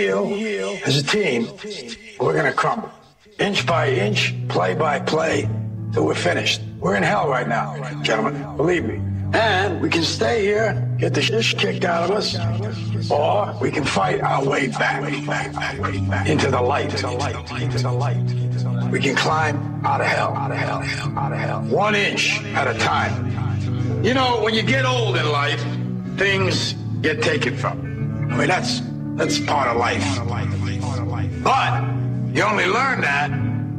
heal as a team, we're going to crumble. Inch by inch, play by play, till we're finished. We're in hell right now, gentlemen, believe me. And we can stay here, get the shit kicked out of us, or we can fight our way back into the light. We can climb out of hell. 1 inch at a time. You know, when you get old in life, things get taken from you. I mean, that's part of life. But you only learn that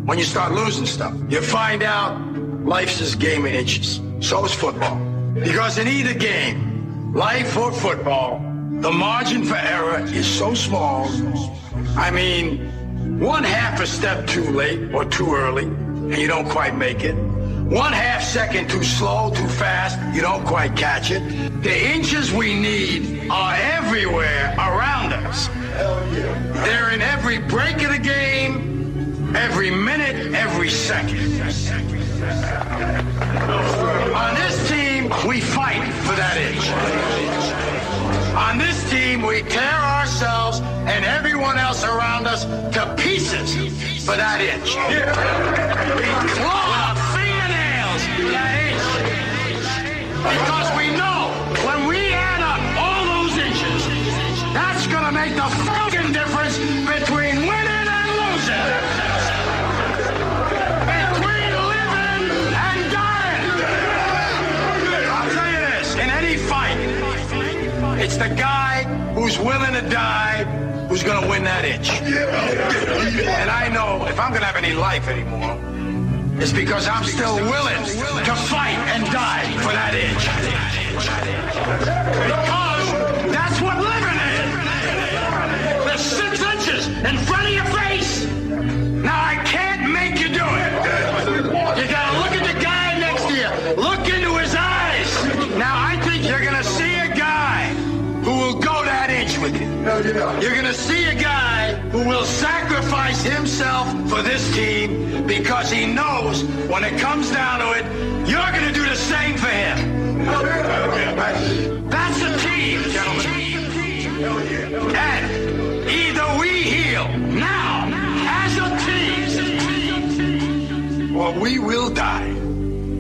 when you start losing stuff. You find out life's this game of inches. So is football. Because in either game, life or football, the margin for error is so small. I mean, 1/2 a step too late or too early, and you don't quite make it. 1/2 second too slow, too fast, you don't quite catch it. The inches we need are everywhere around us. They're in every break of the game, every minute, every second. On this team, we fight for that inch. On this team, we tear ourselves and everyone else around us to pieces for that inch. We claw our fingernails for that inch. Because we know when we add up all those inches, that's going to make the fucking difference between winning and losing. Between living and dying. I'll tell you this, in any fight, it's the guy who's willing to die who's going to win that inch. And I know if I'm going to have any life anymore, it's because I'm still willing to fight and die for that inch. Because that's what living is. There's 6 inches in front of your face. Now I can't make you do it. You got to look at the guy next to you. Look into his eyes. Now I think you're going to see a guy who will go that inch with you. You're going to see a guy who will sacrifice himself for this team because he knows when it comes down to it, you're going to do the same for him. That's a team, gentlemen. And either we heal now as a team, or we will die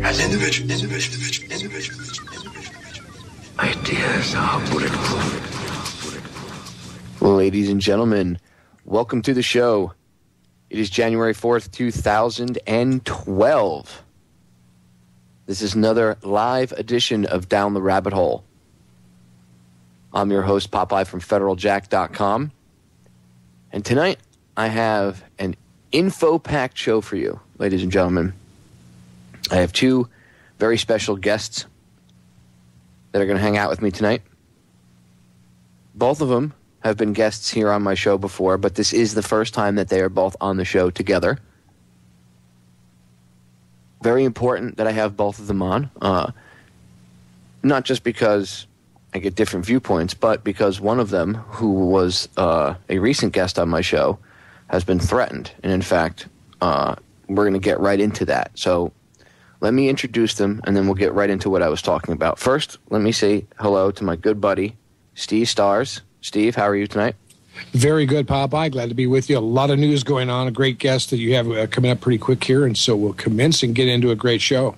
as individuals. Ideas are bulletproof. Ladies and gentlemen, welcome to the show. It is January 4th, 2012. This is another live edition of Down the Rabbit Hole. I'm your host, Popeye from FederalJack.com. And tonight, I have an info-packed show for you, ladies and gentlemen. I have 2 very special guests that are going to hang out with me tonight. Both of them have been guests here on my show before, but this is the first time that they are both on the show together. Very important that I have both of them on. Not just because I get different viewpoints, but because one of them, who was a recent guest on my show, has been threatened. And in fact, we're going to get right into that. So let me introduce them, and then we'll get right into what I was talking about. First, let me say hello to my good buddy, Steve Stars. Steve, how are you tonight? Very good, Popeye. Glad to be with you. A lot of news going on. A great guest that you have coming up pretty quick here, and so we'll commence and get into a great show.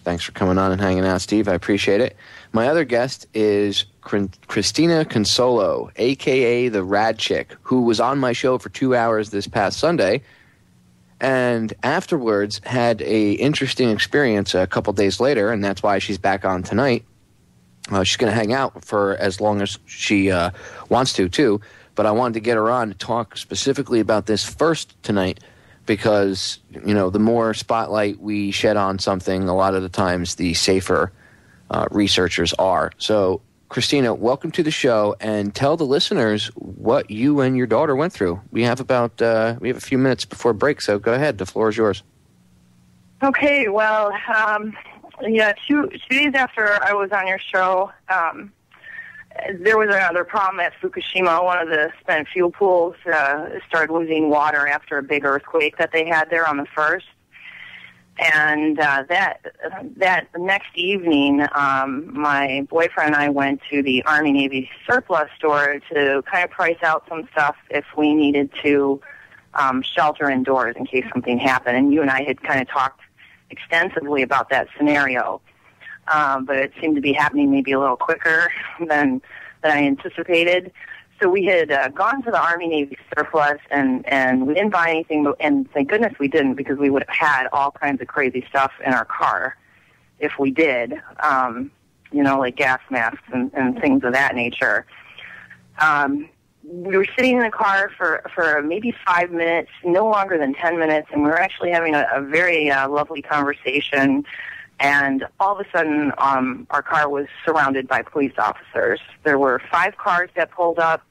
Thanks for coming on and hanging out, Steve. I appreciate it. My other guest is Christina Consolo, a.k.a. the RadChick, who was on my show for 2 hours this past Sunday, and afterwards had a interesting experience a couple days later, and that's why she's back on tonight. She's going to hang out for as long as she wants to, too. But I wanted to get her on to talk specifically about this first tonight because, you know, the more spotlight we shed on something, a lot of the times the safer researchers are. So, Christina, welcome to the show, and tell the listeners what you and your daughter went through. We have a few minutes before break, so go ahead. The floor is yours. Okay, well, yeah, two days after I was on your show, there was another problem at Fukushima. One of the spent fuel pools started losing water after a big earthquake that they had there on the 1st. And that next evening, my boyfriend and I went to the Army Navy surplus store to kind of price out some stuff if we needed to shelter indoors in case something happened. And you and I had kind of talked extensively about that scenario, but it seemed to be happening maybe a little quicker than I anticipated. So we had gone to the Army Navy surplus, and we didn't buy anything, and thank goodness we didn't, because we would have had all kinds of crazy stuff in our car if we did, like gas masks and things of that nature. We were sitting in the car for maybe 5 minutes, no longer than 10 minutes, and we were actually having a very lovely conversation. And all of a sudden, our car was surrounded by police officers. There were 5 cars that pulled up.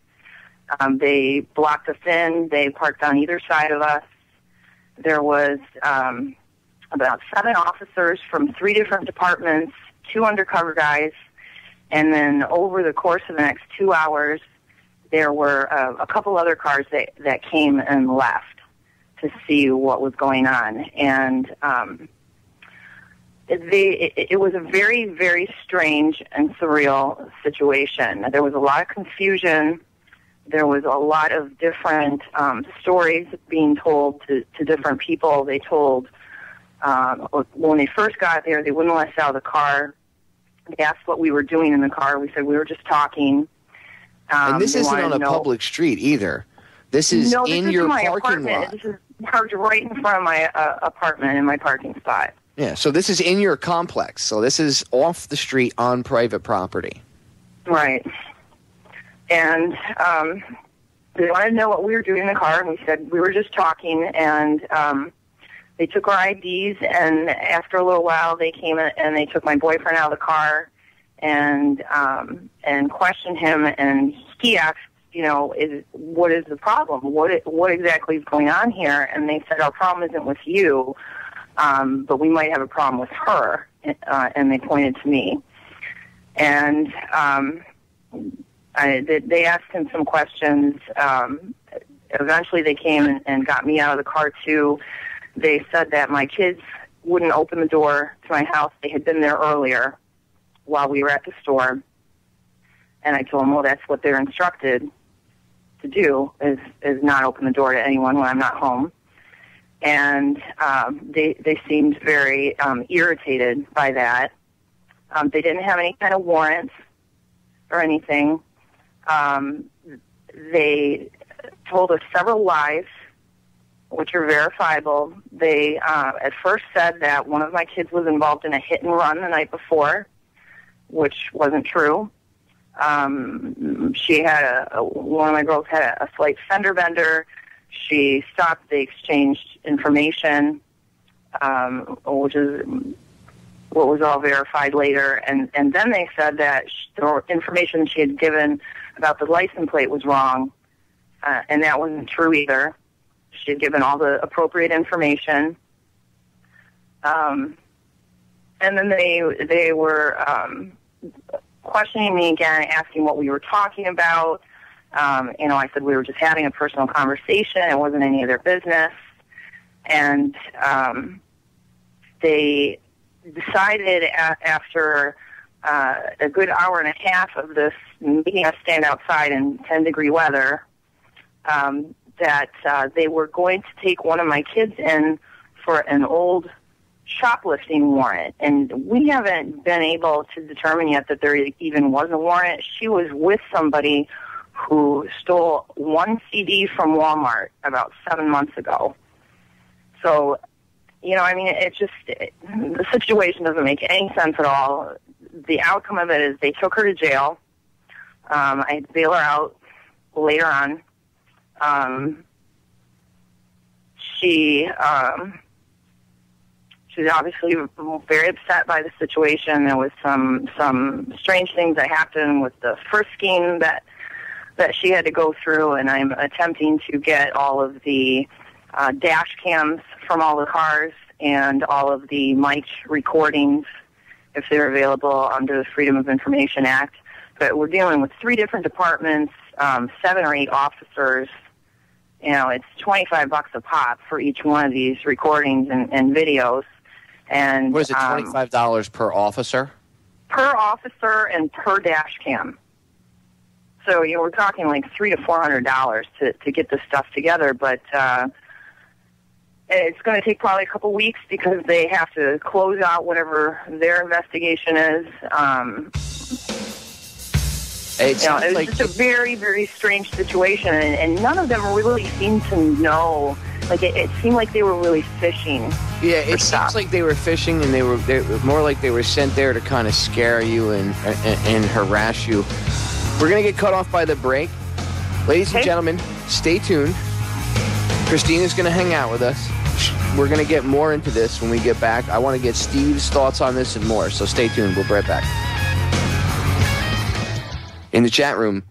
They blocked us in. They parked on either side of us. There was about 7 officers from 3 different departments, 2 undercover guys, and then over the course of the next 2 hours, there were a couple other cars that came and left to see what was going on. And it was a very, very strange and surreal situation. There was a lot of confusion. There was a lot of different stories being told to different people. They told, when they first got there, they wouldn't let us out of the car. They asked what we were doing in the car. We said we were just talking. And this isn't on a public street either. This is in your parking lot. This is parked right in front of my apartment in my parking spot. Yeah, so this is in your complex. So this is off the street on private property. Right. And they wanted to know what we were doing in the car, and we said we were just talking. And they took our IDs, and after a little while, they came and they took my boyfriend out of the car and questioned him. And he asked, what is the problem? What exactly is going on here? And they said, our problem isn't with you. But we might have a problem with her, and they pointed to me. And they asked him some questions. Eventually they came and got me out of the car, too. They said that my kids wouldn't open the door to my house. They had been there earlier while we were at the store. And I told them, well, that's what they're instructed to do, is not open the door to anyone when I'm not home. And they seemed very irritated by that. They didn't have any kind of warrants or anything. They told us several lies, which are verifiable. They at first said that one of my kids was involved in a hit and run the night before, which wasn't true. She had one of my girls had a slight fender bender. She stopped. They exchanged information, which is what was all verified later. And then they said that the information she had given about the license plate was wrong, and that wasn't true either. She had given all the appropriate information. And then they were questioning me again, asking what we were talking about. I said we were just having a personal conversation. It wasn't any of their business. And they decided after a good hour and a half of this, making us stand outside in 10-degree weather, that they were going to take one of my kids in for an old shoplifting warrant. And we haven't been able to determine yet that there even was a warrant. She was with somebody who stole one CD from Walmart about 7 months ago. So, the situation doesn't make any sense at all. The outcome of it is they took her to jail. I had to bail her out later on. She was obviously very upset by the situation. There was some strange things that happened with the frisking that she had to go through, and I'm attempting to get all of the dash cams from all the cars and all of the mic recordings if they're available under the Freedom of Information Act. But we're dealing with 3 different departments, 7 or 8 officers. It's $25 a pop for each one of these recordings and videos. And what is it, $25 per officer? Per officer and per dash cam. So we're talking like $300 to $400 to get this stuff together, but it's going to take probably a couple weeks because they have to close out whatever their investigation is. It was just a very, very strange situation, and none of them really seemed to know. Like it seemed like they were really fishing. Yeah, it seems like they were fishing, and they were more like they were sent there to kind of scare you and harass you. We're gonna get cut off by the break, ladies and gentlemen. Stay tuned. Christina's gonna hang out with us. We're gonna get more into this when we get back. I want to get Steve's thoughts on this and more. So stay tuned. We'll be right back. In the chat room,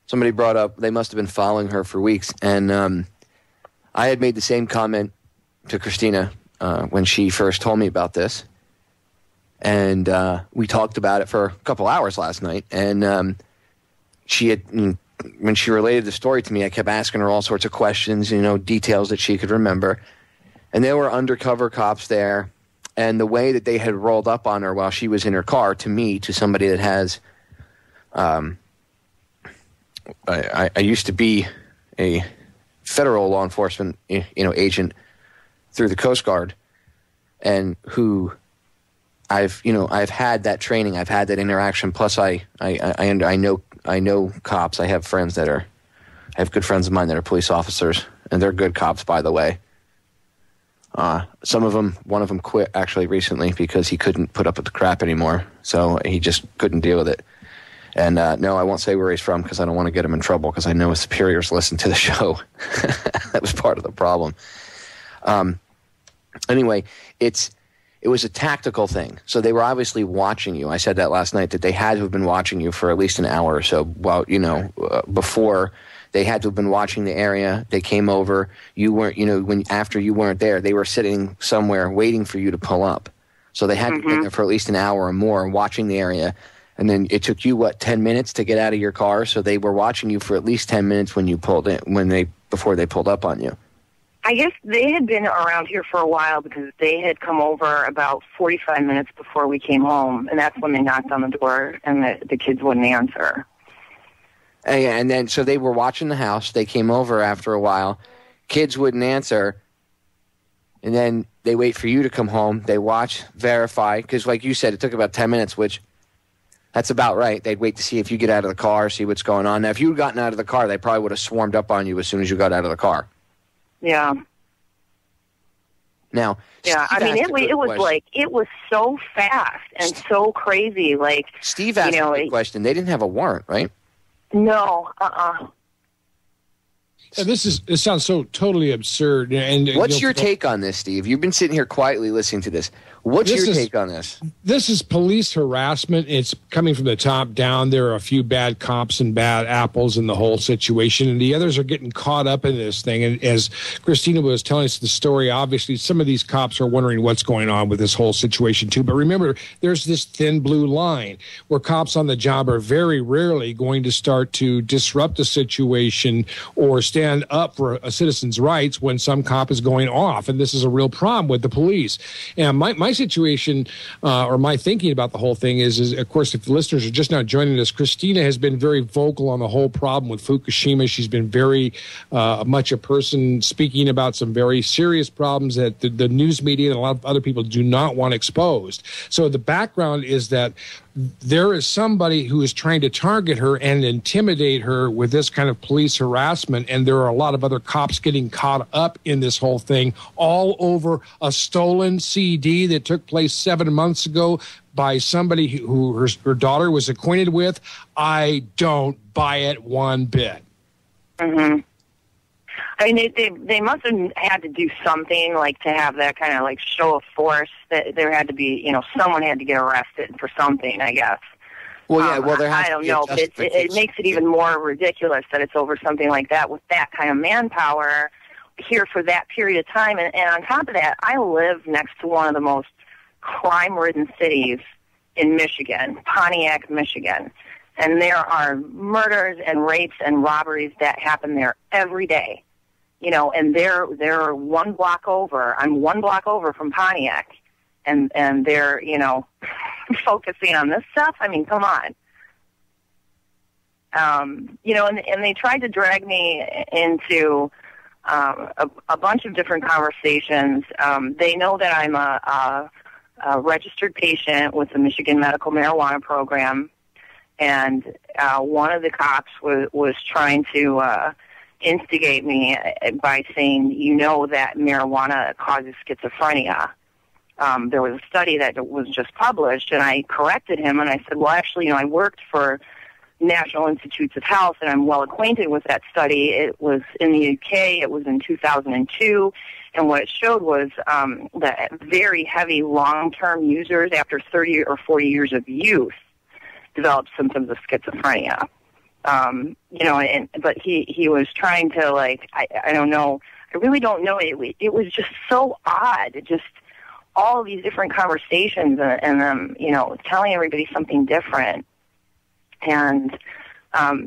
somebody brought up they must have been following her for weeks, and I had made the same comment to Christina when she first told me about this, and we talked about it for a couple hours last night, and she had, when she related the story to me, I kept asking her all sorts of questions, details that she could remember, and there were undercover cops there, and the way that they had rolled up on her while she was in her car, to somebody that has, I used to be a federal law enforcement, agent through the Coast Guard, and who I've had that training, I've had that interaction. Plus, I know cops. I have friends I have good friends of mine that are police officers, and they're good cops, by the way. One of them quit actually recently because he couldn't put up with the crap anymore, so he just couldn't deal with it. And no, I won't say where he's from because I don't want to get him in trouble because I know his superiors listen to the show. That was part of the problem. Anyway, it was a tactical thing. So they were obviously watching you. I said that last night, that they had to have been watching you for at least an hour or so. Well, before they had to have been watching the area. They came over. You weren't, after you weren't there, they were sitting somewhere waiting for you to pull up. So they had to be there for at least an hour or more watching the area. And then it took you, 10 minutes to get out of your car? So they were watching you for at least 10 minutes when you pulled in, before they pulled up on you. I guess they had been around here for a while because they had come over about 45 minutes before we came home, and that's when they knocked on the door and the kids wouldn't answer. And then, so they were watching the house. They came over after a while. Kids wouldn't answer. And then they wait for you to come home. They watch, verify, because like you said, it took about 10 minutes, which... that's about right. They'd wait to see if you get out of the car, see what's going on. Now, if you had gotten out of the car, they probably would have swarmed up on you as soon as you got out of the car. Yeah. Now, yeah, I mean, it was so fast and so crazy. Like, Steve asked a good question. They didn't have a warrant, right? No. And it sounds so totally absurd. And what's your take on this, Steve? You've been sitting here quietly listening to this. What's your take on this? This is police harassment. It's coming from the top down. There are a few bad cops and bad apples in the whole situation, and the others are getting caught up in this thing. And as Christina was telling us the story, obviously some of these cops are wondering what's going on with this whole situation too. But remember, there's this thin blue line where cops on the job are very rarely going to start to disrupt a situation or stand up for a citizen's rights when some cop is going off. And this is a real problem with the police. And my situation, or my thinking about the whole thing is, of course, if the listeners are just now joining us, Christina has been very vocal on the whole problem with Fukushima. She's been very much a person speaking about some very serious problems that the news media and a lot of other people do not want exposed. So the background is that there is somebody who is trying to target her and intimidate her with this kind of police harassment, and there are a lot of other cops getting caught up in this whole thing, all over a stolen CD that took place 7 months ago by somebody who her daughter was acquainted with. I don't buy it one bit. Mm-hmm. I mean, they must have had to do something, like, to have that kind of, like, show of force. That there had to be, someone had to get arrested for something, I guess. Well, yeah, there has I don't to be know. It makes it even more ridiculous that it's over something like that with that kind of manpower here for that period of time. And on top of that, I live next to one of the most crime-ridden cities in Michigan, Pontiac, Michigan. And there are murders and rapes and robberies that happen there every day. And they're one block over. I'm one block over from Pontiac. and they're, focusing on this stuff. I mean, come on. And they tried to drag me into a bunch of different conversations. They know that I'm a registered patient with the Michigan Medical Marijuana Program, and one of the cops was trying to instigate me by saying, that marijuana causes schizophrenia. There was a study that was just published, and I corrected him, and I said, well, actually, I worked for National Institutes of Health, and I'm well acquainted with that study. It was in the UK. It was in 2002, and what it showed was that very heavy long-term users, after 30 or 40 years of use, developed symptoms of schizophrenia. But he was trying to, I don't know. I really don't know. It was just so odd. Just all these different conversations and them, telling everybody something different. And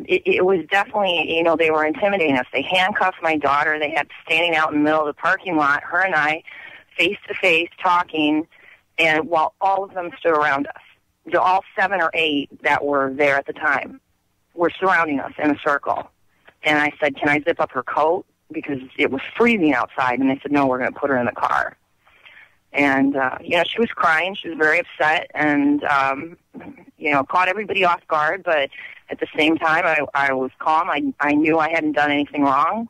it was definitely, they were intimidating us. They handcuffed my daughter. They had standing out in the middle of the parking lot, her and I, face-to-face, talking, and while all of them stood around us. All 7 or 8 that were there at the time were surrounding us in a circle. And I said, can I zip up her coat? Because it was freezing outside. And they said, no, we're going to put her in the car. And, she was crying. She was very upset and, caught everybody off guard. But at the same time, I was calm. I knew I hadn't done anything wrong.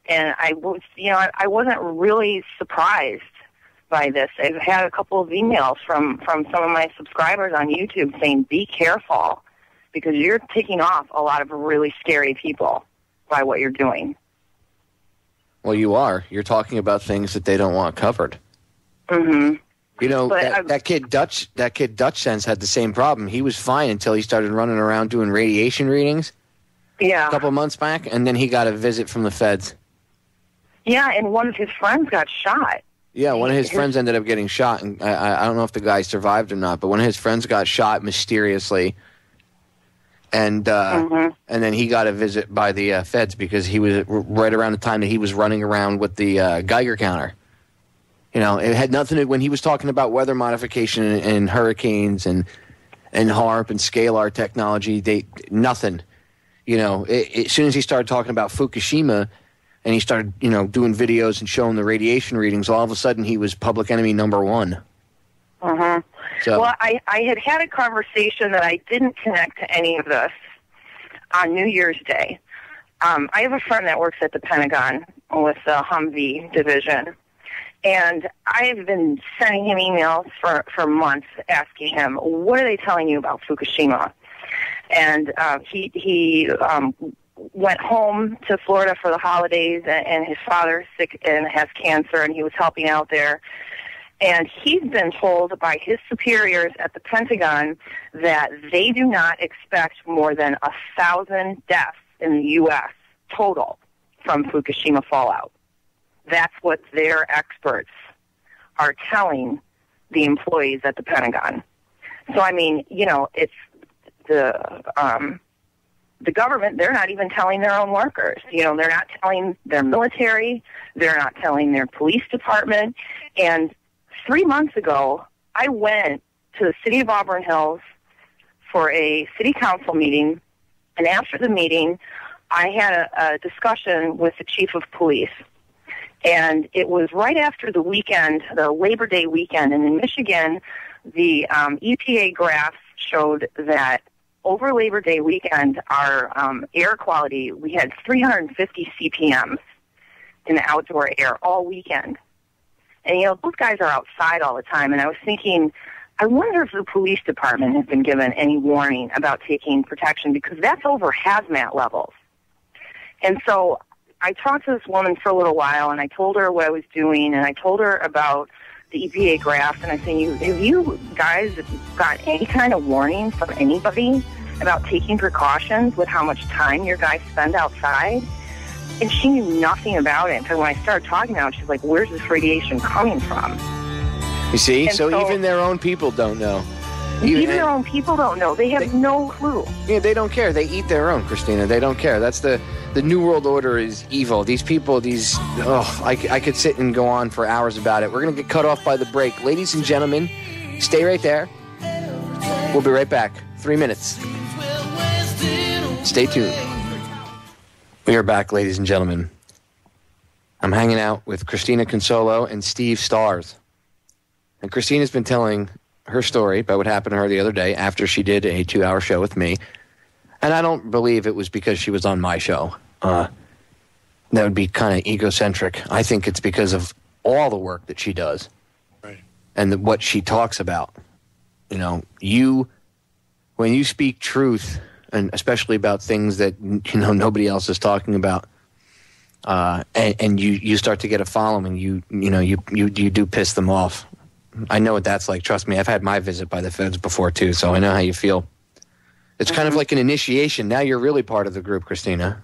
And I was, I wasn't really surprised by this. I've had a couple of emails from some of my subscribers on YouTube saying, be careful, because you're taking off a lot of really scary people by what you're doing. Well, you are. You're talking about things that they don't want covered. Mm-hmm. That kid Dutch Sense had the same problem. He was fine until he started running around doing radiation readings. Yeah. A couple months back, and then he got a visit from the feds. Yeah, and one of his friends got shot. Yeah, one of his friends ended up getting shot, and I don't know if the guy survived or not, but one of his friends got shot mysteriously, and then he got a visit by the feds because he was right around the time that he was running around with the Geiger counter. It had nothing to, when he was talking about weather modification and hurricanes and HAARP and scalar technology, nothing. As soon as he started talking about Fukushima, and he started, doing videos and showing the radiation readings, all of a sudden he was public enemy number 1. Uh-huh. So, well, I had a conversation that I didn't connect to any of this on New Year's Day. I have a friend that works at the Pentagon with the Humvee division, and I've been sending him emails for months asking him, what are they telling you about Fukushima? And he went home to Florida for the holidays, and his father's sick and has cancer, and he was helping out there. And he's been told by his superiors at the Pentagon that they do not expect more than 1,000 deaths in the U.S. total from Fukushima fallout. That's what their experts are telling the employees at the Pentagon. So, I mean, it's the government, they're not even telling their own workers. They're not telling their military. They're not telling their police department. And 3 months ago, I went to the city of Auburn Hills for a city council meeting. And after the meeting, I had a discussion with the chief of police. And it was right after the weekend, the Labor Day weekend. And in Michigan, the EPA graphs showed that over Labor Day weekend, our air quality, we had 350 CPMs in the outdoor air all weekend. And, those guys are outside all the time. And I was thinking, I wonder if the police department has been given any warning about taking protection, because that's over hazmat levels. And so I talked to this woman for a little while, and I told her what I was doing, and I told her about the EPA graphs, and I said, have you guys got any kind of warning from anybody about taking precautions with how much time your guys spend outside? And she knew nothing about it. So when I started talking about it, she's like, where's this radiation coming from? You see? So even their own people don't know. Even their own people don't know. They have no clue. Yeah, they don't care. They eat their own, Christina. They don't care. That's the The New World Order is evil. These people, I could sit and go on for hours about it. We're going to get cut off by the break. Ladies and gentlemen, stay right there. We'll be right back. 3 minutes. Stay tuned. We are back, ladies and gentlemen. I'm hanging out with Christina Consolo and Steve Stars. And Christina's been telling her story about what happened to her the other day after she did a 2-hour show with me. And I don't believe it was because she was on my show. That would be kind of egocentric. I think it's because of all the work that she does. Right. And what she talks about. You know, when you speak truth, and especially about things that, you know, nobody else is talking about, and you start to get a following, you do piss them off. I know what that's like. Trust me, I've had my visit by the feds before too, so I know how you feel. It's kind of like an initiation. Now you're really part of the group, Christina.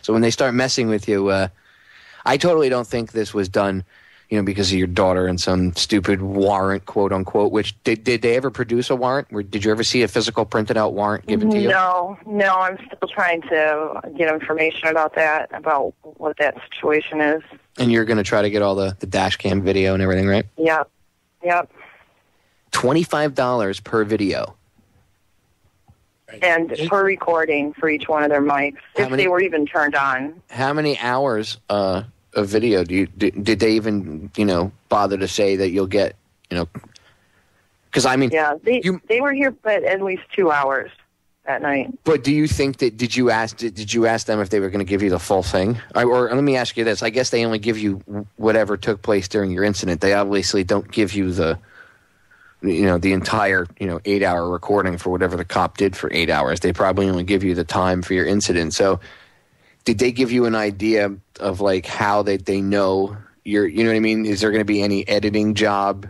So when they start messing with you, I totally don't think this was done, you know, because of your daughter and some stupid warrant, quote unquote. Which did they ever produce a warrant? Did you ever see a physical printed out warrant given to you? No. I'm still trying to get information about that, about what that situation is. And you're going to try to get all the dash cam video and everything, right? Yep. $25 per video. And per recording for each one of their mics, if they were even turned on. How many hours of video did they even, you know, bother to say that you'll get, you know? Because I mean, yeah, they were here, but at least 2 hours that night. But do you think that did you ask them if they were going to give you the full thing? Or let me ask you this: I guess they only give you whatever took place during your incident. They obviously don't give you the entire 8-hour recording for whatever the cop did for 8 hours. They probably only give you the time for your incident. So did they give you an idea of like how they know you know what I mean? Is there going to be any editing job?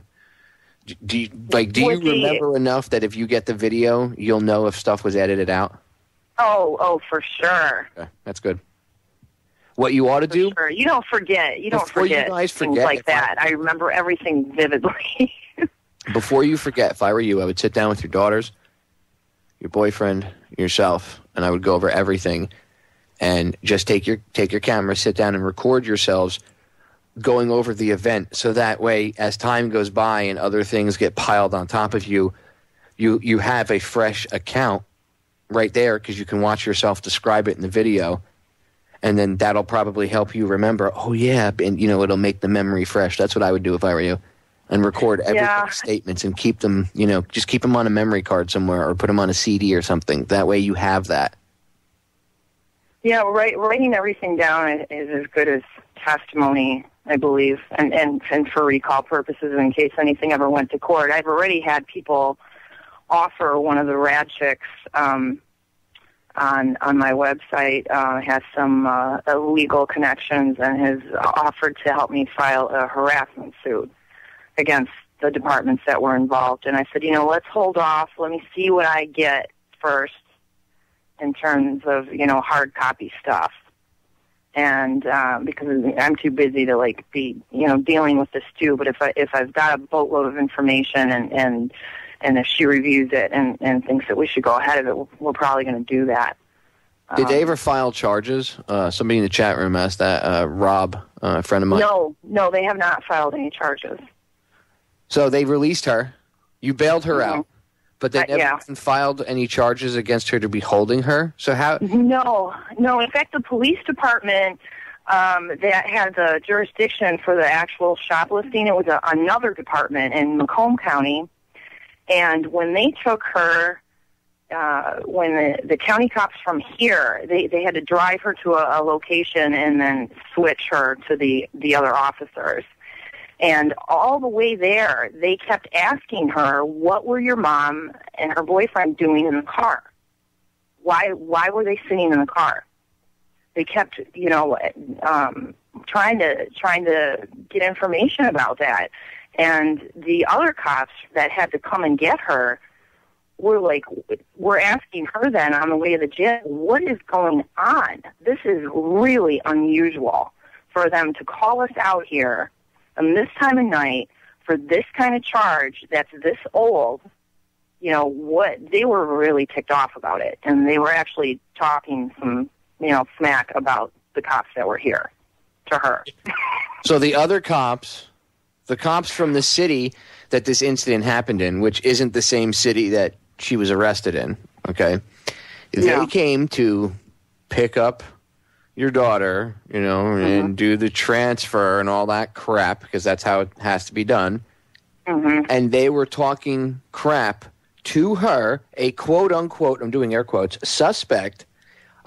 Do you remember enough that if you get the video, you'll know if stuff was edited out? Oh, for sure. Okay, that's good. What you ought to do? Sure. You don't forget. You guys forget things like that. I remember everything vividly. Before you forget, if I were you, I would sit down with your daughters, your boyfriend, yourself, and I would go over everything, and just take your camera, sit down, and record yourselves going over the event. So that way, as time goes by and other things get piled on top of you, you have a fresh account right there because you can watch yourself describe it in the video, and then that'll probably help you remember. Oh yeah, and it'll make the memory fresh. That's what I would do if I were you. And record everybody's statements and keep them, just keep them on a memory card somewhere or put them on a CD or something. That way you have that. Yeah, writing everything down is as good as testimony, I believe, and for recall purposes in case anything ever went to court. I've already had people offer one of the RadChicks on my website, has some legal connections and has offered to help me file a harassment suit against the departments that were involved. And I said, let's hold off. Let me see what I get first in terms of, hard copy stuff. And because I'm too busy to be, dealing with this too. But if I've got a boatload of information and if she reviews it and thinks that we should go ahead of it, we're probably going to do that. Did they ever file charges? Somebody in the chat room asked that. Rob, a friend of mine. No, they have not filed any charges. So they released her. You bailed her out, but they never filed any charges against her to be holding her. So how? No. In fact, the police department that had the jurisdiction for the actual shoplifting, it was another department in Macomb County. And when they took her, when the county cops from here, they had to drive her to a location and then switch her to the other officers. And all the way there, they kept asking her, what were your mom and her boyfriend doing in the car? Why were they sitting in the car? They kept, trying to get information about that. And the other cops that had to come and get her were asking her then on the way to the jail, what is going on? This is really unusual for them to call us out here and this time of night for this kind of charge that's this old. What they were really ticked off about it, and they were actually talking some smack about the cops that were here to her. So the other cops, the cops from the city that this incident happened in, which isn't the same city that she was arrested in, okay? They came to pick up your daughter, and do the transfer and all that crap, because that's how it has to be done. Mm-hmm. And they were talking crap to her, a quote-unquote, I'm doing air quotes, suspect,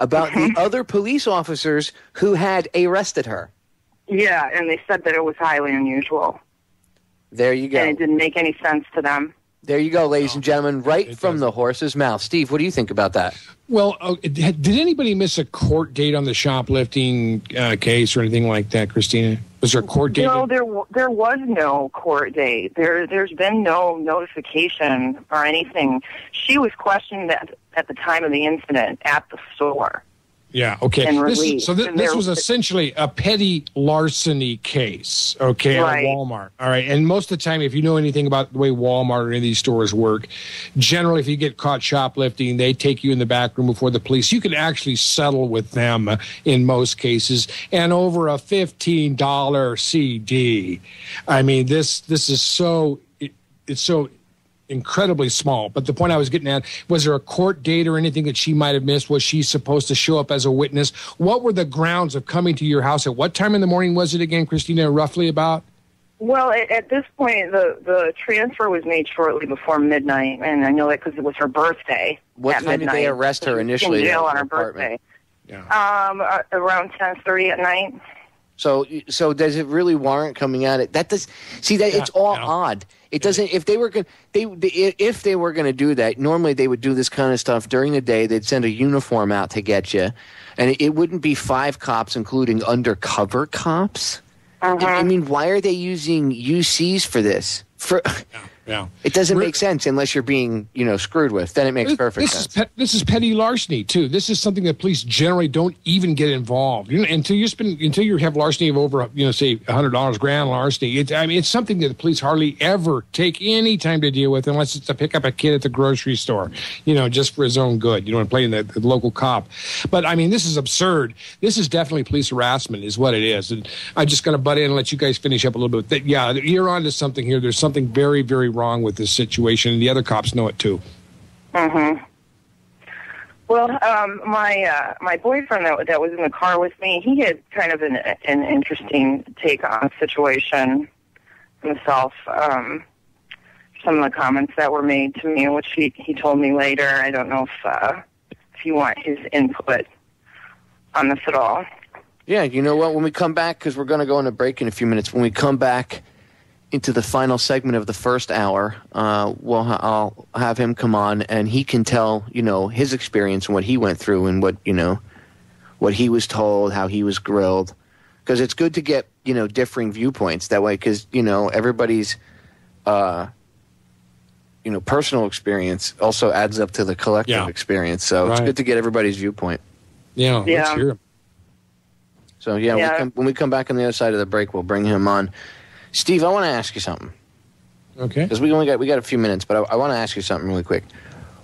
about the other police officers who had arrested her. Yeah, and they said that it was highly unusual. There you go. And it didn't make any sense to them. There you go, ladies and gentlemen, right from the horse's mouth. Steve, what do you think about that? Well, did anybody miss a court date on the shoplifting case or anything like that, Christina? Was there a court date? No, there was no court date. There's been no notification or anything. She was questioned at the time of the incident at the store. Yeah, okay. This was essentially a petty larceny case, okay, right. At Walmart. All right, and most of the time, if you know anything about the way Walmart or any of these stores work, generally, if you get caught shoplifting, they take you in the back room before the police. You can actually settle with them in most cases, and over a $15 CD. I mean, this is so it's so incredibly small. But the point I was getting at, was there a court date or anything that she might have missed? Was she supposed to show up as a witness? What were the grounds of coming to your house? At what time in the morning was it again, Christina, roughly about? Well, at this point, the transfer was made shortly before midnight, and I know that because it was her birthday. What time did they arrest her initially? In jail on her birthday. Yeah. Around 10:30 at night. So does it really warrant coming at it? That does. See that it's all odd. It doesn't. If they were going, if they were going to do that, normally they would do this kind of stuff during the day. They'd send a uniform out to get you, and it wouldn't be 5 cops, including undercover cops. I mean, why are they using UCs for this? Yeah. It doesn't make sense unless you're being, screwed with. Then it makes perfect sense. This is petty larceny too. This is something that police generally don't even get involved until you have larceny of over, say $100, grand larceny. It's something that the police hardly ever take any time to deal with unless it's to pick up a kid at the grocery store, just for his own good. And playing the local cop. But I mean, this is absurd. This is definitely police harassment, is what it is. And I'm just going to butt in and let you guys finish up a little bit. You're onto something here. There's something very, very wrong with this situation, and the other cops know it too. Mm-hmm. Well, my boyfriend that was in the car with me, he had kind of an interesting take on the situation himself. Some of the comments that were made to me, which he told me later. I don't know if you want his input on this at all. Yeah, you know what? When we come back, because we're going to go on a break in a few minutes, when we come back into the final segment of the first hour, I'll have him come on, and he can tell, his experience and what he went through and what he was told, how he was grilled. Because it's good to get, differing viewpoints that way, because, everybody's, personal experience also adds up to the collective experience. So It's good to get everybody's viewpoint. Yeah. Let's hear him. So, when we come back on the other side of the break, we'll bring him on. Steve, I want to ask you something. Okay. Because we got a few minutes, but I want to ask you something really quick.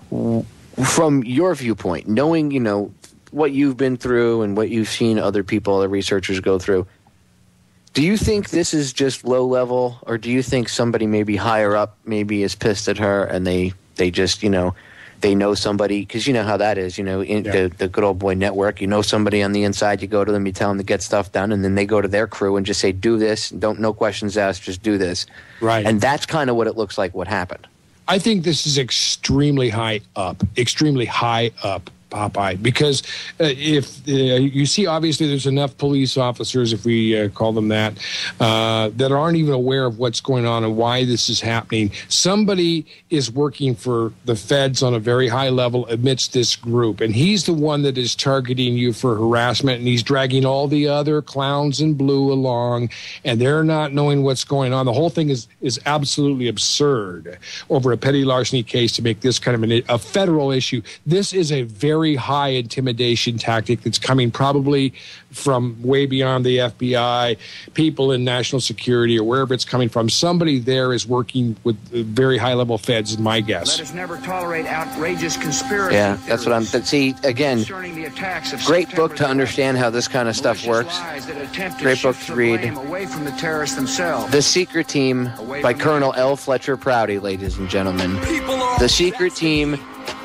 From your viewpoint, knowing, what you've been through and what you've seen other people, other researchers go through, do you think this is just low level, or do you think somebody maybe higher up maybe is pissed at her and they just, they know somebody, because you know how that is, the good old boy network. Somebody on the inside, you go to them, you tell them to get stuff done, and then they go to their crew and just say, do this, no questions asked, just do this. Right. And that's kind of what it looks like what happened. I think this is extremely high up, Popeye, because if you see, obviously there's enough police officers, if we call them that aren't even aware of what's going on and why this is happening. Somebody is working for the feds on a very high level amidst this group, and he's the one that is targeting you for harassment, and he's dragging all the other clowns in blue along, and they're not knowing what's going on. The whole thing is absolutely absurd over a petty larceny case to make this kind of a federal issue. This is a very very high intimidation tactic that's coming probably from way beyond the FBI, people in national security or wherever it's coming from. Somebody there is working with very high-level feds, is my guess. Let us never tolerate outrageous conspiracy. Yeah, that's what I'm... See, again, great book to understand how this kind of stuff works. Great book to read. The Secret Team by Colonel L. Fletcher Prouty, ladies and gentlemen. The Secret Team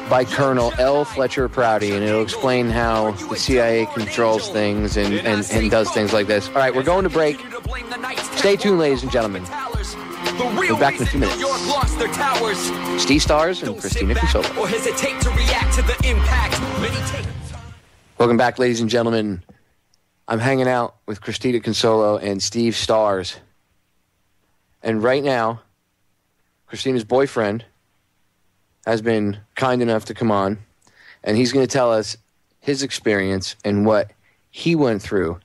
by Colonel L. Fletcher Prouty, and it'll explain how the CIA controls things and does things like this. All right, we're going to break. Stay tuned, ladies and gentlemen. We're back in a few minutes. Steve Stars and Christina Consolo. Welcome back, ladies and gentlemen. I'm hanging out with Christina Consolo and Steve Stars. And right now, Christina's boyfriend has been kind enough to come on, and he's going to tell us his experience and what he went through.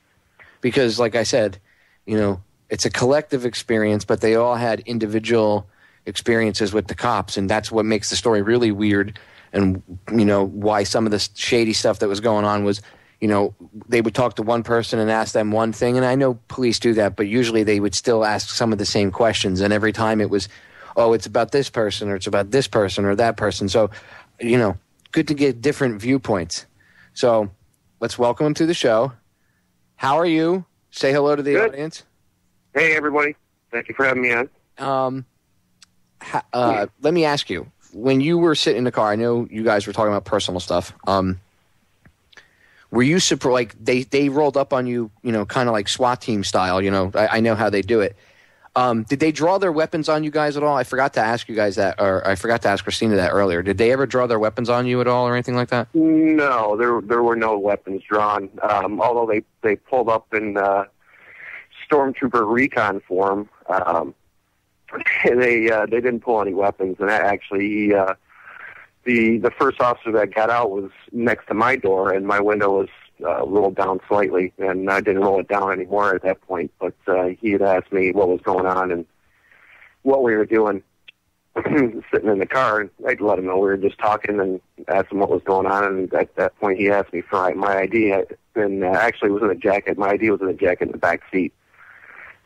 Because, like I said, it's a collective experience, but they all had individual experiences with the cops, and that's what makes the story really weird. And, why some of the shady stuff that was going on was, they would talk to one person and ask them one thing, and I know police do that, but usually they would still ask some of the same questions, and every time it was, oh, it's about this person, or it's about this person, or that person. So, good to get different viewpoints. So, let's welcome him to the show. How are you? Say hello to the audience. Hey, everybody. Thank you for having me on. Let me ask you, when you were sitting in the car, I know you guys were talking about personal stuff. Were you surprised, like, they rolled up on you, kind of like SWAT team style, I know how they do it. Did they draw their weapons on you guys at all? I forgot to ask you guys that, or I forgot to ask Christina that earlier. Did they ever draw their weapons on you at all or anything like that? No, there were no weapons drawn. Although they pulled up in Stormtrooper recon form, they didn't pull any weapons. And actually, the first officer that got out was next to my door, and my window was rolled down slightly, and I didn't roll it down anymore at that point. But he had asked me what was going on and what we were doing, sitting in the car, and I'd let him know we were just talking and asked him what was going on. And at that point, he asked me for my ID, and actually it was in a jacket. My ID was in a jacket in the back seat.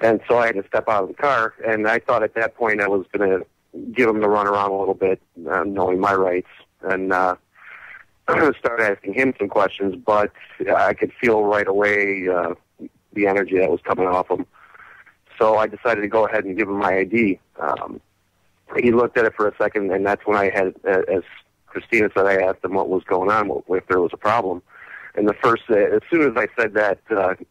And so I had to step out of the car, and I thought at that point I was going to give him the run around a little bit, knowing my rights, and start asking him some questions, but I could feel right away the energy that was coming off him. So I decided to go ahead and give him my ID. He looked at it for a second, and that's when I had, as Christina said, I asked him what was going on, if there was a problem. And as soon as I said that,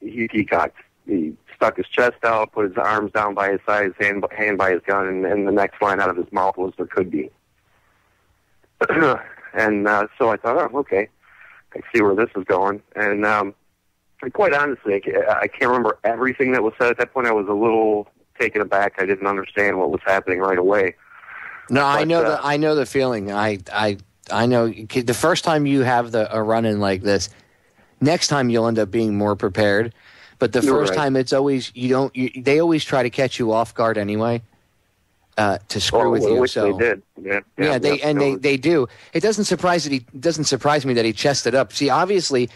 he cocked. He stuck his chest out, put his arms down by his side, his hand by his gun, and the next line out of his mouth was, "There could be." And so I thought, oh, okay, I see where this is going. And quite honestly, I can't remember everything that was said at that point. I was a little taken aback. I didn't understand what was happening right away. No, but, I know the feeling. I know the first time you have a run-in like this, next time you'll end up being more prepared. But the first time, it's always they always try to catch you off guard anyway. To screw with you, which so they did. Yeah, they do. It doesn't surprise me that he chested up. See, obviously,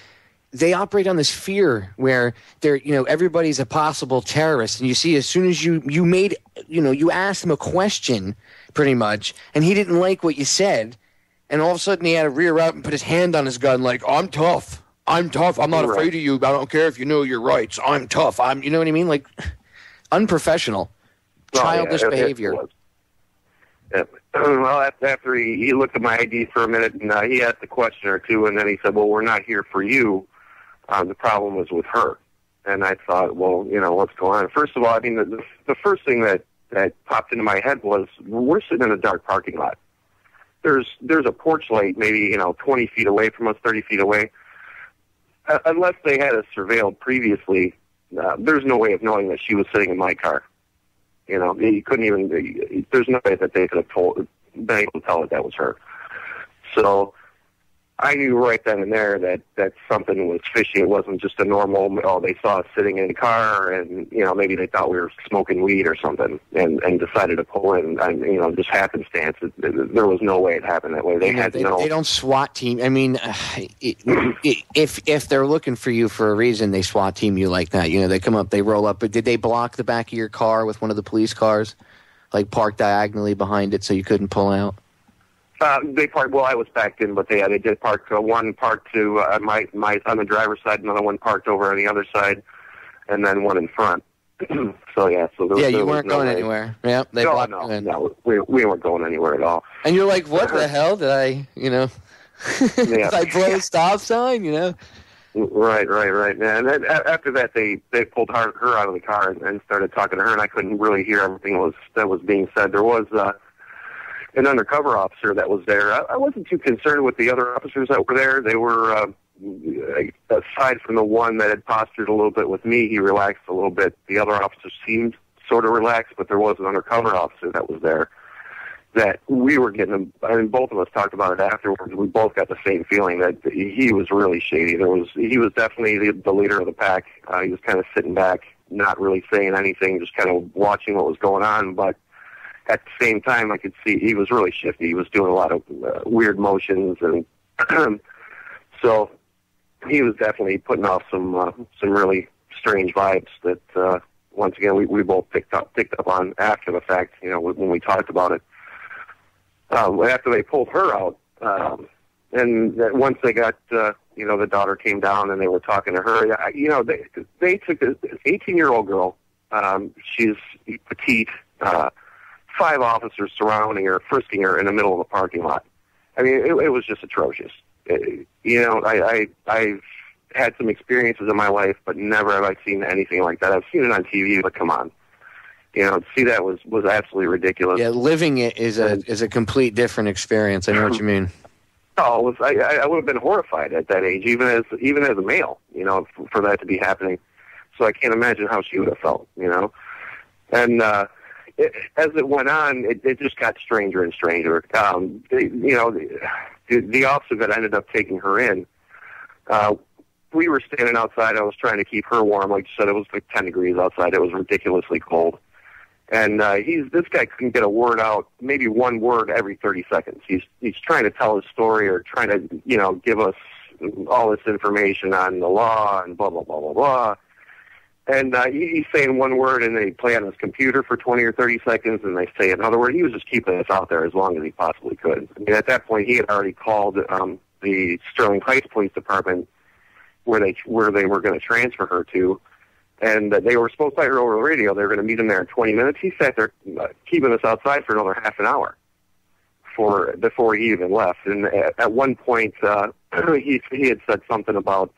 they operate on this fear where they're everybody's a possible terrorist, and you see as soon as you asked him a question, pretty much, and he didn't like what you said, and all of a sudden he had to rear out and put his hand on his gun like, I'm tough. I'm not afraid of you. I don't care if you know your rights. I'm tough. You know what I mean? Like, unprofessional. Childish behavior. Well, after he looked at my ID for a minute, and he asked a question or two, and then he said, well, we're not here for you. The problem was with her. And I thought, well, what's going on? First of all, I mean, the first thing that popped into my head was, we're sitting in a dark parking lot. There's a porch light maybe, 20 feet away from us, 30 feet away. Unless they had us surveilled previously, there's no way of knowing that she was sitting in my car. You couldn't even. There's no way that they could have been able to tell that was her. So I knew right then and there that something was fishy. It wasn't just a normal, they saw us sitting in the car and, maybe they thought we were smoking weed or something and decided to pull in, just happenstance. There was no way it happened that way. They had to know. They don't SWAT team. I mean, if they're looking for you for a reason, they SWAT team you like that. They come up, they roll up. But did they block the back of your car with one of the police cars? Like park diagonally behind it so you couldn't pull out? They parked. Well, I was backed in, but they did park. One parked to my on the driver's side, another one parked over on the other side, and then one in front. So yeah, you weren't going anywhere. Yeah, they blocked you in. No, we weren't going anywhere at all. And you're like, what the hell did I? Did I blow a stop sign? Right. And then after that, they pulled her out of the car and started talking to her, and I couldn't really hear everything that was being said. There was an undercover officer that was there. I wasn't too concerned with the other officers that were there. They were, aside from the one that had postured a little bit with me, he relaxed a little bit. The other officers seemed sort of relaxed, but there was an undercover officer that was there that we were getting. I mean, both of us talked about it afterwards. We both got the same feeling that he was really shady. He was definitely the leader of the pack. He was kind of sitting back, not really saying anything, just kind of watching what was going on, but at the same time, I could see he was really shifty. He was doing a lot of weird motions, and so he was definitely putting off some really strange vibes that, once again, we both picked up on after the fact. When we talked about it. After they pulled her out, and once they got, the daughter came down and they were talking to her. They took this 18-year-old girl. She's petite. 5 officers surrounding her, frisking her in the middle of a parking lot. I mean, it was just atrocious. I've had some experiences in my life, but never have I seen anything like that. I've seen it on TV, but come on. To see that was absolutely ridiculous. Yeah, living it is a complete different experience. I know what you mean. Oh, I would have been horrified at that age, even as a male, for that to be happening. So I can't imagine how she would have felt, And as it went on, it just got stranger and stranger. The officer that ended up taking her in, we were standing outside. I was trying to keep her warm. Like you said, it was like 10 degrees outside. It was ridiculously cold. And this guy couldn't get a word out, maybe one word every 30 seconds. He's trying to tell his story or trying to, give us all this information on the law and blah, blah, blah, blah, blah. And he's saying one word, and then he'd play on his computer for 20 or 30 seconds, and they say another word. He was just keeping us out there as long as he possibly could. I mean, at that point, he had already called the Sterling Heights Police Department where they were going to transfer her to, and they were supposed to let her over the radio. They were going to meet him there in 20 minutes. He sat there keeping us outside for another half an hour before he even left. And at one point, he had said something about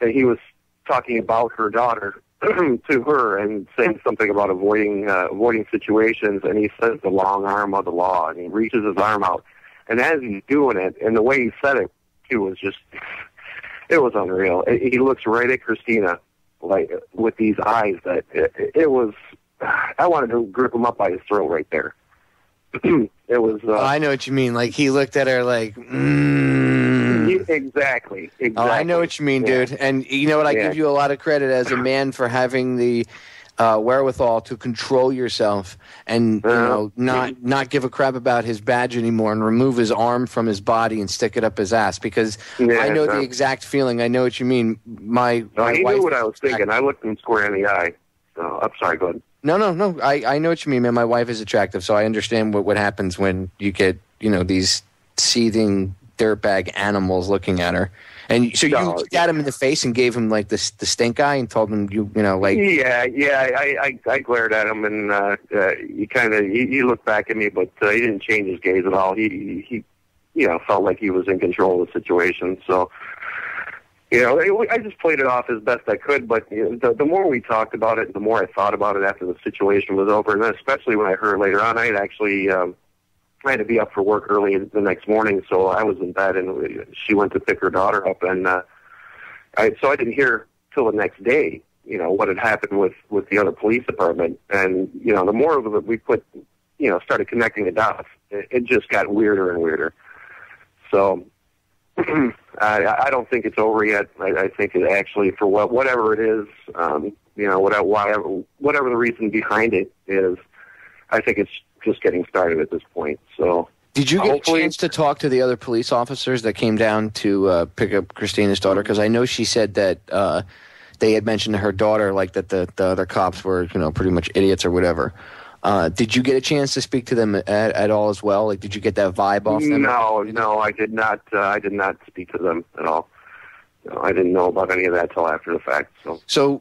that he was talking about her daughter to her and saying something about avoiding situations, and he says the long arm of the law, and he reaches his arm out, and as he's doing it, and the way he said it, it was just, it was unreal. He looks right at Christina, like with these eyes that it was. I wanted to grip him up by his throat right there. It was. I know what you mean. Like he looked at her like. Exactly. Oh, I know what you mean, dude. And you know what? I give you a lot of credit as a man for having the wherewithal to control yourself and not give a crap about his badge anymore and remove his arm from his body and stick it up his ass. Because I know the exact feeling. I know what you mean. My he wife knew what I was thinking. I looked him square in the eye. So I'm sorry. Go ahead. No. I know what you mean, man. My wife is attractive, so I understand what happens when you get these seething dirtbag animals looking at her. And so you got him in the face and gave him like the stink eye and told him like I glared at him and he looked back at me, but he didn't change his gaze at all. He felt like he was in control of the situation. So I just played it off as best I could. But the more we talked about it, the more I thought about it after the situation was over, and then especially when I heard later on, I had actually. I had to be up for work early the next morning, so I was in bed, and she went to pick her daughter up, and so I didn't hear till the next day, what had happened with the other police department, and the more of it we put, started connecting the dots, it just got weirder and weirder. So I don't think it's over yet. I think it actually, for whatever it is, whatever the reason behind it is, I think it's just getting started at this point. So, did you get a chance to talk to the other police officers that came down to pick up Christina's daughter? Because I know she said that they had mentioned to her daughter, like, that the other cops were, pretty much idiots or whatever. Did you get a chance to speak to them at all as well? Like, did you get that vibe off them? No, I did not. I did not speak to them at all. No, I didn't know about any of that till after the fact. So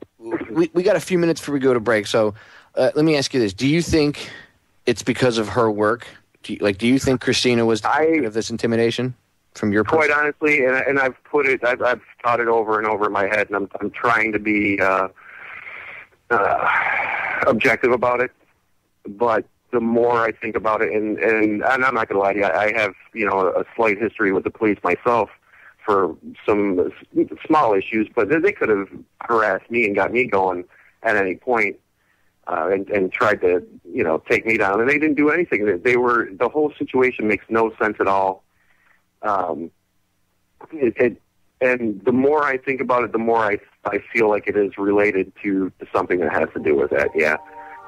we got a few minutes before we go to break. So let me ask you this: do you think it's because of her work? Do you think Christina was of this intimidation from your quite honestly? And I've thought it over and over in my head, and I'm trying to be objective about it. But the more I think about it, and I'm not going to lie to you, I have a slight history with the police myself for some small issues, but they could have harassed me and got me going at any point, and tried to take me down, and they didn't do anything. The whole situation makes no sense at all. And the more I think about it, the more I feel like it is related to something that has to do with that. Yeah.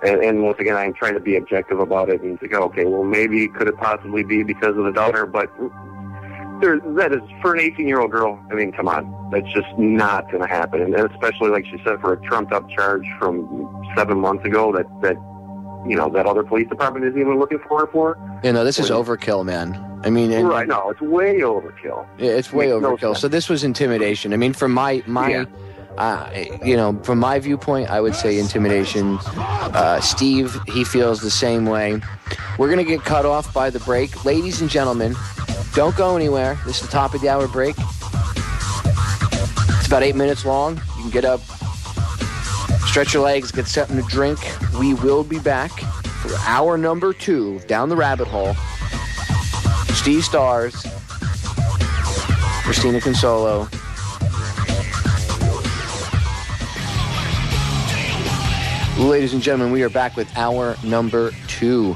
And once again, I'm trying to be objective about it and think, okay, well, maybe could it possibly be because of the daughter? But that is, for an 18-year-old girl, I mean, come on. That's just not going to happen. And especially, like she said, for a trumped-up charge from 7 months ago that other police department isn't even looking for her for. This is overkill, man. I mean... Right, no, it's way overkill. Yeah, it's way overkill. So this was intimidation. I mean, from my from my viewpoint, I would say intimidation. Steve, he feels the same way. We're going to get cut off by the break. Ladies and gentlemen, don't go anywhere. This is the top of the hour break. It's about 8 minutes long. You can get up, stretch your legs, get something to drink. We will be back for hour number 2, Down the Rabbit Hole. Steve Stars, Christina Consolo. Ladies and gentlemen, we are back with hour number 2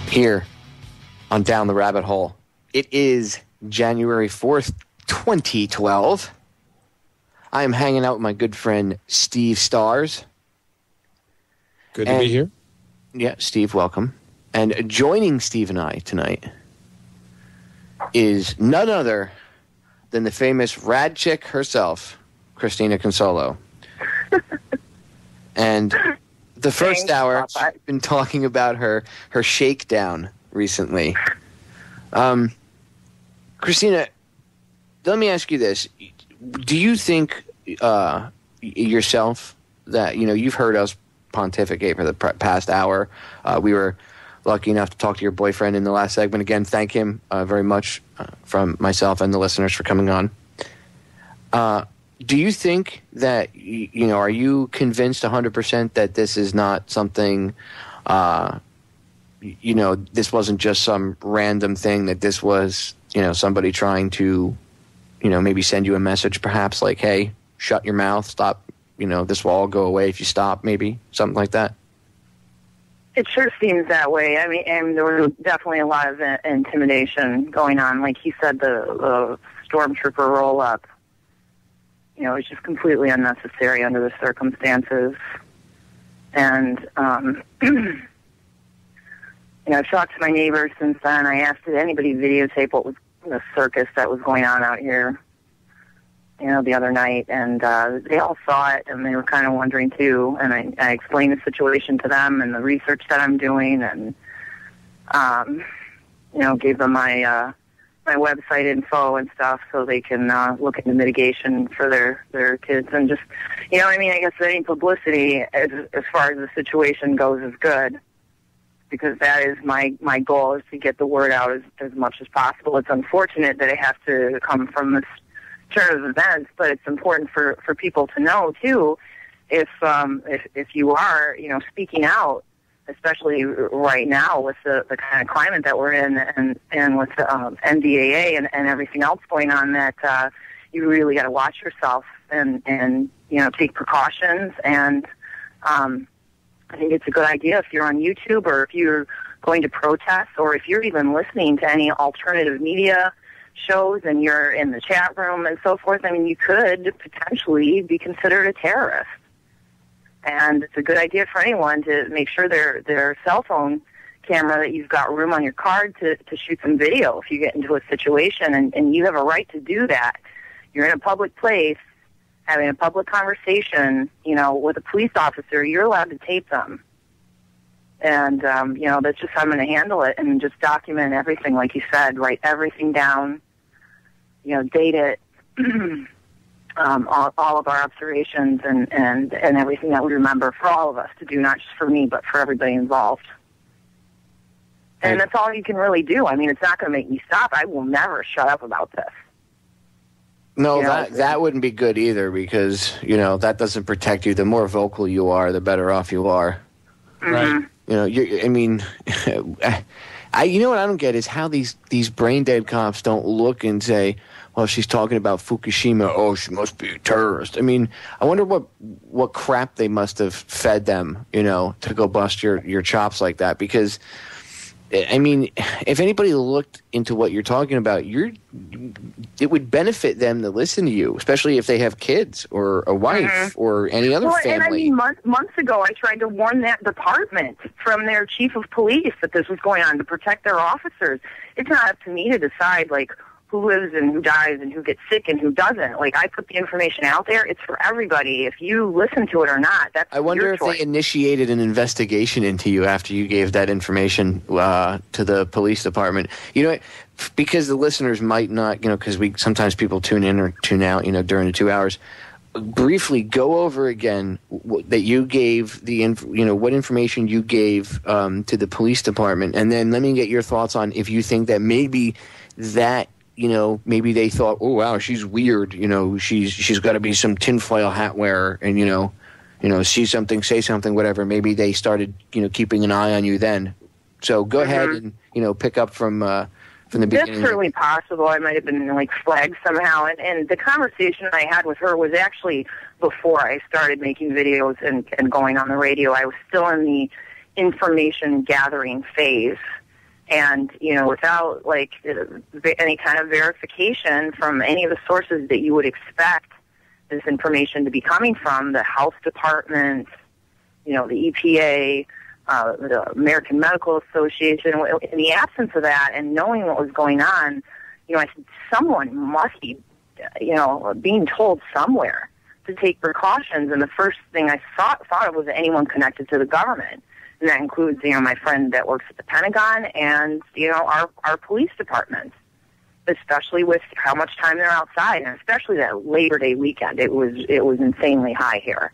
here on Down the Rabbit Hole. It is January 4th, 2012. I am hanging out with my good friend Steve Stars. Good to be here. Yeah, Steve, welcome. And joining Steve and I tonight is none other than the famous RadChick herself, Christina Consolo. And the first hour, she's been talking about her shakedown recently. Christina, let me ask you this. Do you think yourself that, you've heard us pontificate for the past hour. We were lucky enough to talk to your boyfriend in the last segment. Again, thank him very much from myself and the listeners for coming on. Do you think that, are you convinced 100% that this is not something, this wasn't just some random thing, that this was, somebody trying to, maybe send you a message perhaps like, hey, shut your mouth, stop, this will all go away if you stop, maybe, something like that? It sure seems that way. I mean, and there was definitely a lot of intimidation going on. Like he said, the stormtrooper roll-up. It was just completely unnecessary under the circumstances. And, I've talked to my neighbors since then. I asked, did anybody videotape what was the circus that was going on out here, the other night? And they all saw it, and they were kind of wondering, too. And I explained the situation to them and the research that I'm doing, and, gave them my website info and stuff so they can look into mitigation for their kids. And just, I guess any publicity as far as the situation goes is good, because that is my goal, is to get the word out as much as possible. It's unfortunate that it has to come from this turn of events, but it's important for people to know, too, if you are, speaking out, especially right now with the kind of climate that we're in, and with NDAA and everything else going on, that you really got to watch yourself and take precautions. And I think it's a good idea if you're on YouTube or if you're going to protests, or if you're even listening to any alternative media shows and you're in the chat room and so forth, I mean, you could potentially be considered a terrorist. And it's a good idea for anyone to make sure their cell phone camera, that you've got room on your card to shoot some video if you get into a situation, and you have a right to do that. You're in a public place, having a public conversation, with a police officer, you're allowed to tape them. And, that's just how I'm going to handle it, and just document everything, like you said, write everything down, date it, all of our observations and everything that we remember for all of us to do, not just for me, but for everybody involved. And that's all you can really do. I mean, it's not going to make me stop. I will never shut up about this. No, that wouldn't be good either, because, that doesn't protect you. The more vocal you are, the better off you are. Right. You know what I don't get is how these brain-dead cops don't look and say, well, she's talking about Fukushima. Oh, she must be a terrorist. I mean, I wonder what crap they must have fed them, to go bust your chops like that. Because, I mean, if anybody looked into what you're talking about, it would benefit them to listen to you, especially if they have kids or a wife or any other family. And I mean, months ago, I tried to warn that department from their chief of police that this was going on to protect their officers. It's not up to me to decide, who lives and who dies and who gets sick and who doesn't. I put the information out there. It's for everybody. If you listen to it or not, that's I wonder your if choice. They initiated an investigation into you after you gave that information to the police department. Because the listeners might not, because sometimes people tune in or tune out, during the 2 hours. Briefly go over again that you gave what information you gave to the police department, and then let me get your thoughts on if you think that maybe that. Maybe they thought, oh, wow, she's weird. She's got to be some tinfoil hat wearer and, see something, say something, whatever. Maybe they started, keeping an eye on you then. So go ahead and, pick up from the beginning. That's certainly possible. I might have been, flagged somehow. And the conversation I had with her was actually before I started making videos and going on the radio. I was still in the information gathering phase. And, without, any kind of verification from any of the sources that you would expect this information to be coming from, the health department, the EPA, the American Medical Association, in the absence of that and knowing what was going on, I said, someone must be, being told somewhere to take precautions. And the first thing I thought of was anyone connected to the government. And that includes, my friend that works at the Pentagon and, our police departments, especially with how much time they're outside, and especially that Labor Day weekend. It was insanely high here.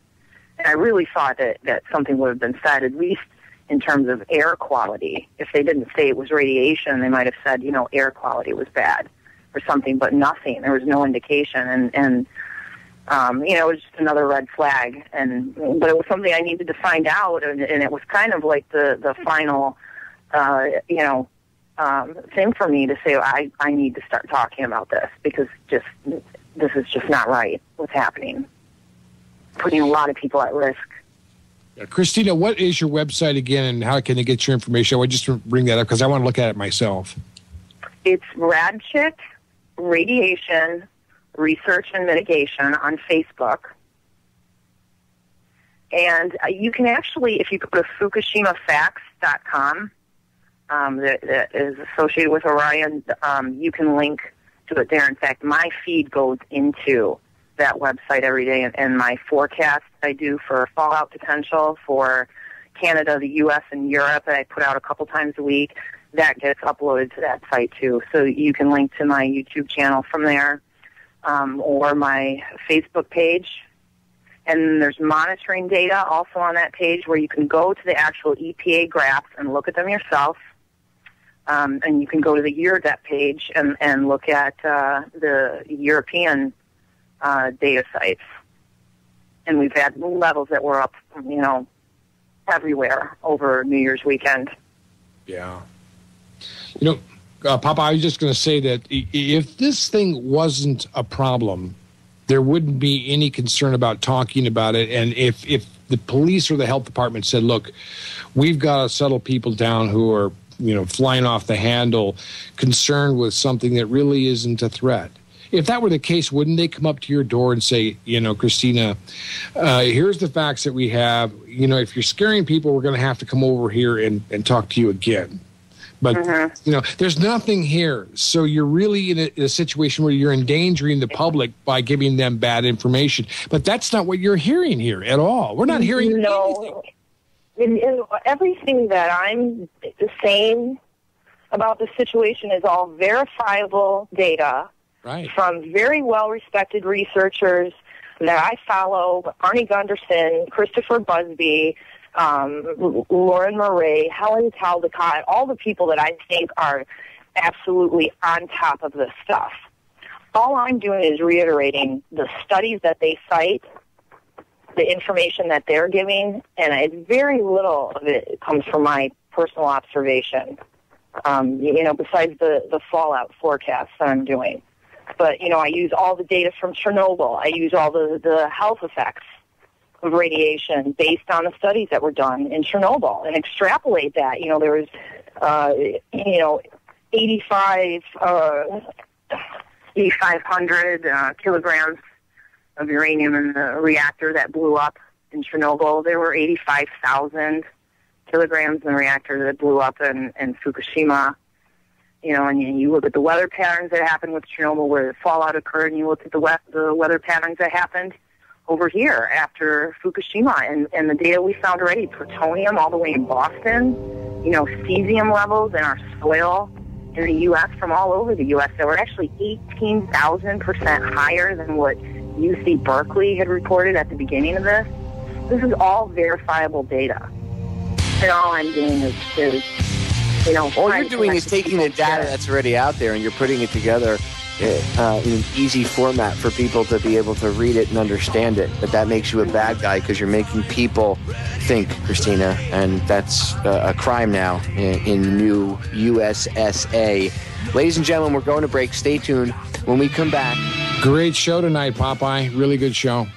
And I really thought that something would have been said, at least in terms of air quality. If they didn't say it was radiation, they might have said, air quality was bad or something, but nothing. There was no indication. And it was just another red flag, but it was something I needed to find out, and it was kind of like the final, thing for me to say, I need to start talking about this, because this is just not right, what's happening, putting a lot of people at risk. Christina, what is your website again, and how can they get your information? I would just bring that up because I want to look at it myself. It's RadChick Radiation Research and Mitigation on Facebook. And you can actually, if you go to FukushimaFacts.com, that is associated with Orion, you can link to it there. In fact, my feed goes into that website every day, and my forecast I do for fallout potential for Canada, the U.S., and Europe that I put out a couple times a week, that gets uploaded to that site too. So you can link to my YouTube channel from there. Or my Facebook page. And there's monitoring data also on that page where you can go to the actual EPA graphs and look at them yourself. And you can go to the EURDEP page and look at the European data sites. And we've had levels that were up, everywhere over New Year's weekend. Yeah. Papa, I was just going to say that if this thing wasn't a problem, there wouldn't be any concern about talking about it. And if the police or the health department said, look, we've got to settle people down who are flying off the handle, concerned with something that really isn't a threat. If that were the case, wouldn't they come up to your door and say, Christina, here's the facts that we have. If you're scaring people, we're going to have to come over here and talk to you again. But, there's nothing here. So you're really in a situation where you're endangering the public by giving them bad information. But that's not what you're hearing here at all. We're not hearing anything. Everything that I'm saying about the situation is all verifiable data. Right. From very well-respected researchers that I follow: Arnie Gunderson, Christopher Busby, Lauren Murray, Helen Caldecott, all the people that I think are absolutely on top of this stuff. All I'm doing is reiterating the studies that they cite, the information that they're giving, and very little of it comes from my personal observation, besides the fallout forecasts that I'm doing. But, I use all the data from Chernobyl. I use all the health effects of radiation based on the studies that were done in Chernobyl and extrapolate that. There was, 8,500 kilograms of uranium in the reactor that blew up in Chernobyl. There were 85,000 kilograms in the reactor that blew up in Fukushima. And you look at the weather patterns that happened with Chernobyl where the fallout occurred, and you look at the weather patterns that happened over here after Fukushima, and the data we found already: plutonium all the way in Boston, cesium levels in our soil in the U.S. from all over the U.S. that were actually 18,000% higher than what UC Berkeley had reported at the beginning of this. This is all verifiable data. And all I'm doing is all you're doing is taking the data that's already out there and you're putting it together in an easy format for people to be able to read it and understand it. But that makes you a bad guy because you're making people think, Christina, and that's a crime now in the new USSA. Ladies and gentlemen, we're going to break. Stay tuned. When we come back. Great show tonight, Popeye. Really good show.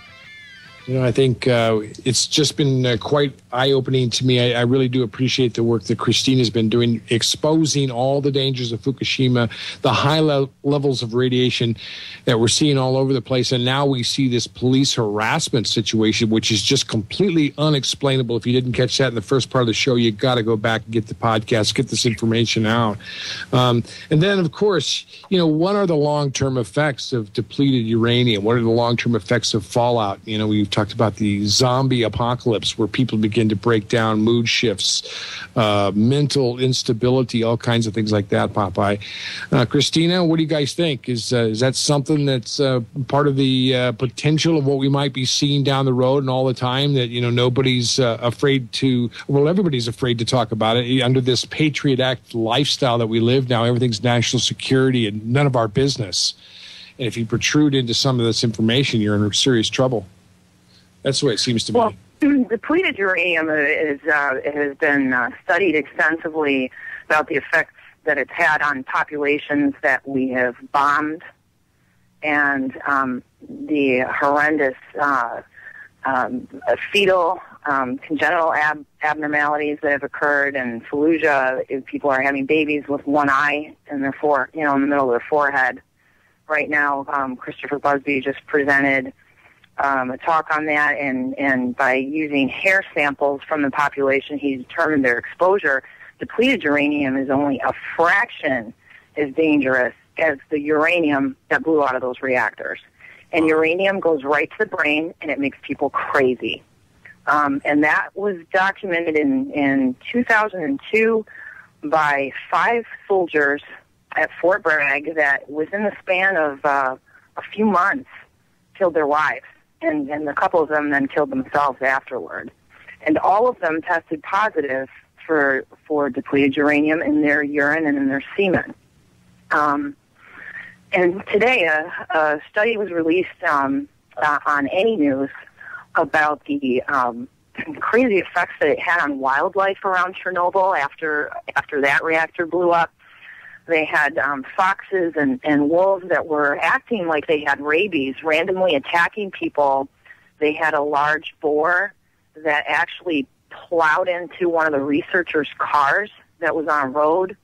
I think it's just been quite eye-opening to me. I really do appreciate the work that Christina's been doing, exposing all the dangers of Fukushima, the high levels of radiation that we're seeing all over the place. And now we see this police harassment situation, which is just completely unexplainable. If you didn't catch that in the first part of the show, you got to go back and get the podcast, get this information out. And then, of course, what are the long-term effects of depleted uranium? What are the long-term effects of fallout? We've talked about the zombie apocalypse where people begin to break down, mood shifts, mental instability, all kinds of things like that, Popeye. Christina, what do you guys think? Is that something that's part of the potential of what we might be seeing down the road and all the time that, nobody's afraid to, everybody's afraid to talk about it under this Patriot Act lifestyle that we live now? Everything's national security and none of our business. And if you protrude into some of this information, you're in serious trouble. That's the way it seems to me. Depleted uranium has been studied extensively about the effects that it's had on populations that we have bombed, and the horrendous fetal congenital abnormalities that have occurred in Fallujah. People are having babies with one eye in their in the middle of their forehead. Right now, Christopher Busby just presented a talk on that, and by using hair samples from the population, he determined their exposure. Depleted uranium is only a fraction as dangerous as the uranium that blew out of those reactors. And uranium goes right to the brain, and it makes people crazy. And that was documented in 2002 by 5 soldiers at Fort Bragg that, within the span of a few months, killed their wives. And a couple of them then killed themselves afterward. And all of them tested positive for depleted uranium in their urine and in their semen. And today a study was released on Any News about the crazy effects that it had on wildlife around Chernobyl after that reactor blew up. They had foxes and wolves that were acting like they had rabies, randomly attacking people. They had a large boar that actually plowed into one of the researchers' cars that was on a road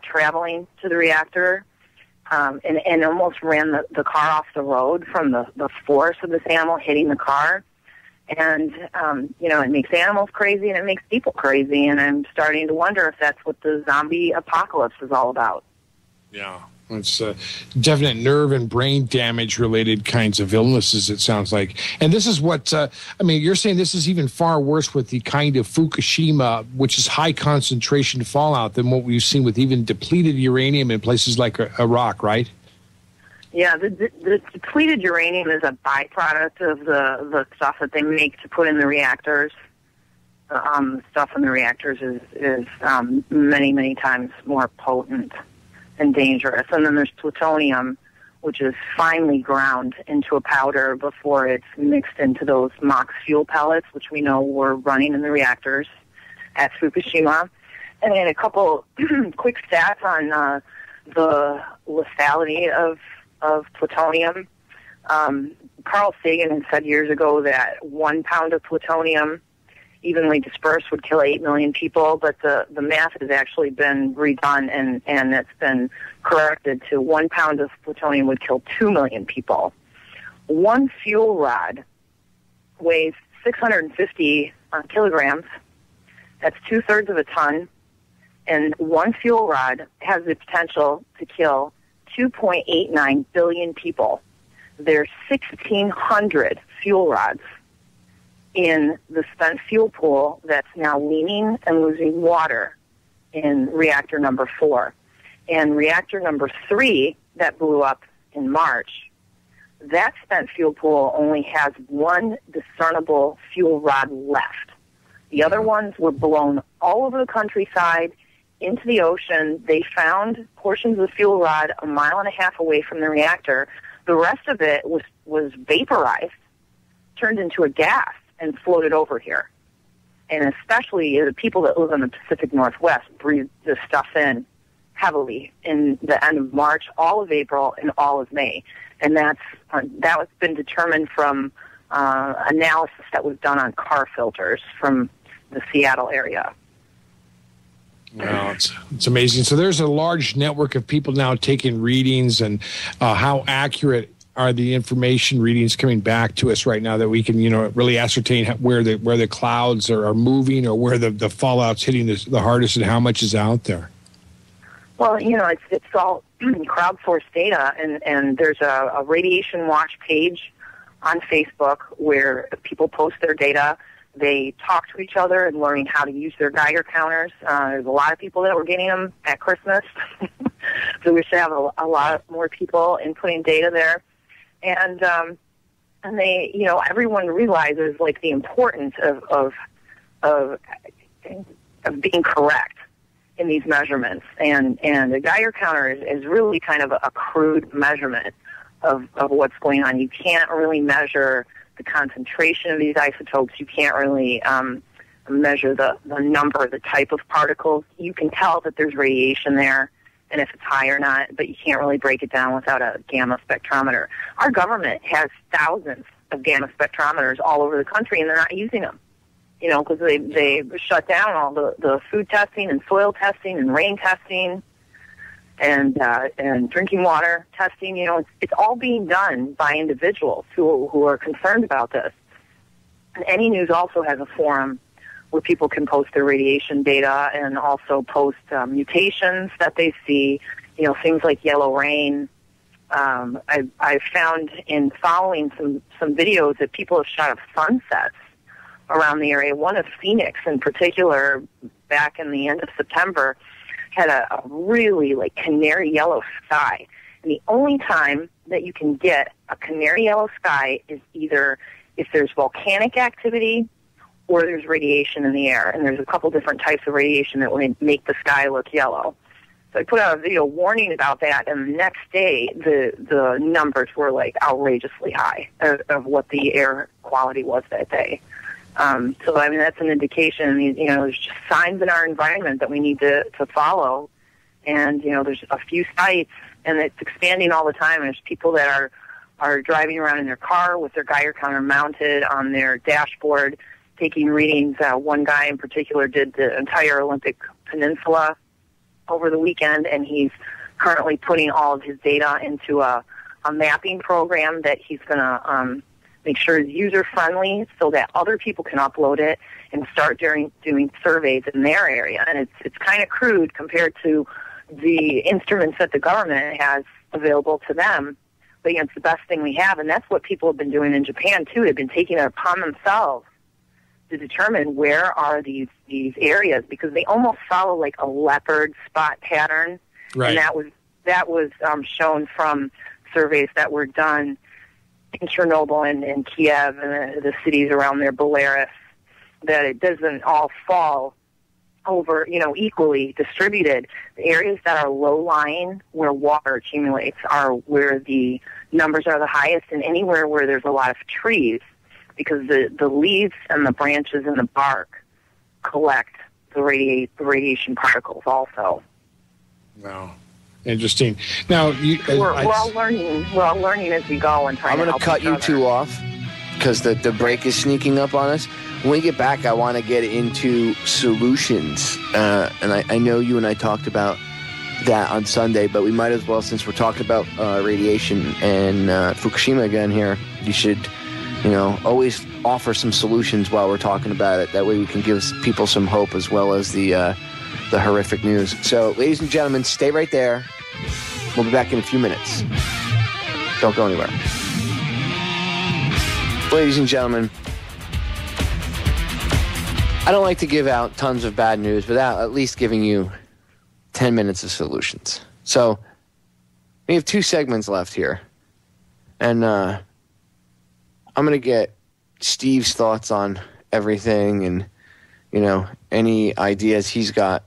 traveling to the reactor and almost ran the car off the road from the force of this animal hitting the car. And, it makes animals crazy and it makes people crazy. And I'm starting to wonder if that's what the zombie apocalypse is all about. Yeah. It's definite nerve and brain damage related kinds of illnesses, it sounds like. And this is what, you're saying this is even far worse with the kind of Fukushima, which is high concentration fallout than what we've seen with even depleted uranium in places like Iraq, right? Yeah, the depleted uranium is a byproduct of the stuff that they make to put in the reactors. Stuff in the reactors is many, many times more potent and dangerous. And then there's plutonium, which is finely ground into a powder before it's mixed into those MOX fuel pellets, which we know were running in the reactors at Fukushima. And then a couple quick stats on the lethality of plutonium. Carl Sagan had said years ago that 1 pound of plutonium evenly dispersed would kill 8 million people, but the math has actually been redone and it's been corrected to 1 pound of plutonium would kill 2 million people. 1 fuel rod weighs 650 kilograms. That's 2/3 of a ton. And 1 fuel rod has the potential to kill 2.89 billion people. There's 1,600 fuel rods in the spent fuel pool that's now leaning and losing water in reactor number 4. And reactor number 3 that blew up in March, that spent fuel pool only has 1 discernible fuel rod left. The other ones were blown all over the countryside into the ocean. They found portions of the fuel rod 1.5 miles away from the reactor. The rest of it was vaporized, turned into a gas, and floated over here. And especially the people that live in the Pacific Northwest breathed this stuff in heavily in the end of March, all of April, and all of May. And that was been determined from analysis that was done on car filters from the Seattle area. Wow, it's amazing. So there's a large network of people now taking readings, and how accurate are the information readings coming back to us right now that we can, really ascertain where the clouds are moving or where the fallout's hitting the hardest and how much is out there? Well, it's all crowdsourced data, and there's a radiation watch page on Facebook where people post their data. They talk to each other and learning how to use their Geiger counters. There's a lot of people that were getting them at Christmas. So we should have a lot more people inputting data there. And they, everyone realizes like the importance of being correct in these measurements. And the Geiger counter is really kind of a crude measurement of what's going on. You can't really measure the concentration of these isotopes. You can't really measure the number, the type of particles. You can tell that there's radiation there and if it's high or not, but you can't really break it down without a gamma spectrometer. Our government has thousands of gamma spectrometers all over the country, and they're not using them, because they shut down all the food testing and soil testing and rain testing and drinking water testing. It's all being done by individuals who are concerned about this. And Any News also has a forum where people can post their radiation data and also post mutations that they see, things like yellow rain. I've found in following some videos that people have shot of sunsets around the area. One of Phoenix in particular, back in the end of September, had a really canary yellow sky. And the only time that you can get a canary yellow sky is either if there's volcanic activity or there's radiation in the air. And there's a couple different types of radiation that will make the sky look yellow. So I put out a video warning about that, and the next day the numbers were outrageously high of what the air quality was that day. So that's an indication. There's just signs in our environment that we need to follow. And there's a few sites, and it's expanding all the time. And there's people that are driving around in their car with their Geiger counter mounted on their dashboard, taking readings. One guy in particular did the entire Olympic Peninsula over the weekend, and he's currently putting all of his data into a mapping program that he's going to make sure is user-friendly so that other people can upload it and start doing surveys in their area. And it's kind of crude compared to the instruments that the government has available to them, but it's the best thing we have, and that's what people have been doing in Japan, too. They've been taking it upon themselves to determine where are these areas, because they almost follow like a leopard spot pattern. Right. And that was shown from surveys that were done in Chernobyl and Kiev and the cities around there, Belarus, that it doesn't all fall over, equally distributed. The areas that are low-lying, where water accumulates, are where the numbers are the highest, and anywhere where there's a lot of trees, because the leaves and the branches and the bark collect the radiation particles also. Wow. Interesting. Now, we're all learning. We're all learning as we go and trying to help each other. I'm going to cut you two off because the break is sneaking up on us. When we get back, I want to get into solutions. And I know you and I talked about that on Sunday, but we might as well, since we're talking about radiation and Fukushima again here, you should, always offer some solutions while we're talking about it. That way we can give people some hope as well as the horrific news. So, ladies and gentlemen, stay right there. We'll be back in a few minutes. Don't go anywhere. Ladies and gentlemen, I don't like to give out tons of bad news without at least giving you 10 minutes of solutions. So, we have 2 segments left here. And I'm going to get Steve's thoughts on everything and, any ideas he's got.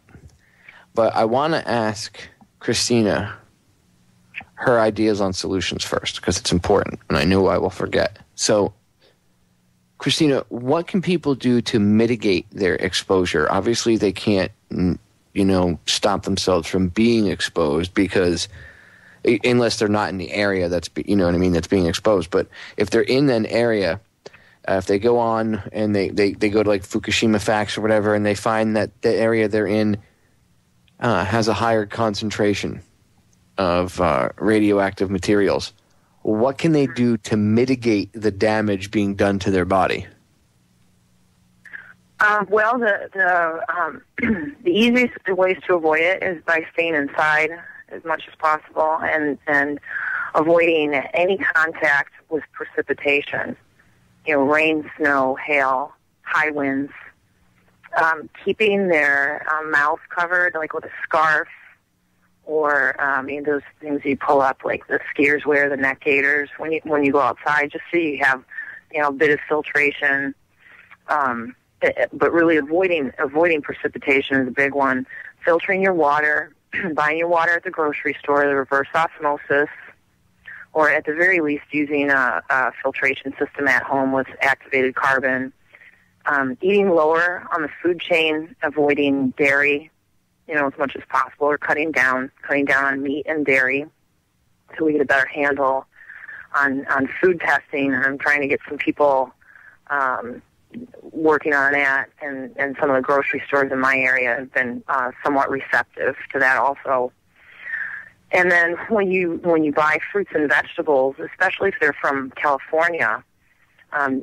But I want to ask Christina her ideas on solutions first, because it's important, and I know I will forget. So, Christina, what can people do to mitigate their exposure? Obviously, they can't, stop themselves from being exposed, because unless they're not in the area that's, that's being exposed. But if they're in an area, if they go on and they go to like Fukushima Facts or whatever, and they find that the area they're in has a higher concentration of radioactive materials, what can they do to mitigate the damage being done to their body? Well, the easiest ways to avoid it is by staying inside as much as possible and avoiding any contact with precipitation. Rain, snow, hail, high winds. Keeping their mouth covered, like with a scarf, or those things you pull up, like the skiers wear, the neck gaiters, when you go outside, just so you have a bit of filtration. But really avoiding precipitation is a big one. Filtering your water, buying your water at the grocery store, the reverse osmosis, or at the very least using a filtration system at home with activated carbon. Eating lower on the food chain, avoiding dairy, as much as possible, or cutting down on meat and dairy, so we get a better handle on food testing. I'm trying to get some people working on that, and some of the grocery stores in my area have been somewhat receptive to that also. And then when you buy fruits and vegetables, especially if they're from California,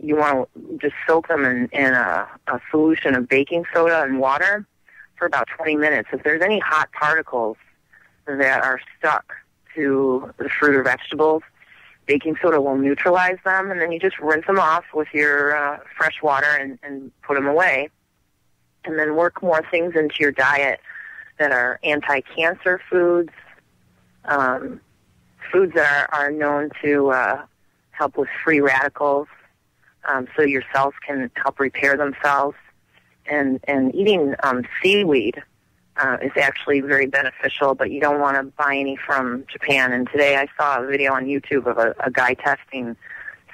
you want to just soak them in a solution of baking soda and water for about 20 minutes. If there's any hot particles that are stuck to the fruit or vegetables, baking soda will neutralize them, and then you just rinse them off with your fresh water and put them away. And then work more things into your diet that are anti-cancer foods, foods that are known to help with free radicals, so your cells can help repair themselves. And eating seaweed is actually very beneficial, but you don't want to buy any from Japan. And today I saw a video on YouTube of a guy testing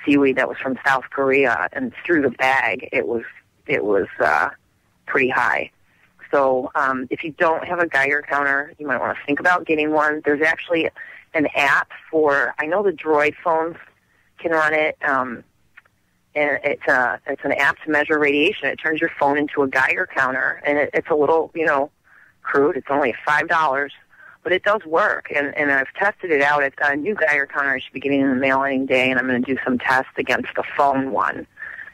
seaweed that was from South Korea, and through the bag it was pretty high. So if you don't have a Geiger counter, you might want to think about getting one. There's actually an app for, I know the Droid phones can run it, and it's an app to measure radiation. It turns your phone into a Geiger counter, and it's a little, crude. It's only $5, but it does work. And I've tested it out. It's a new Geiger counter I should be getting in the mail any day, and I'm going to do some tests against the phone one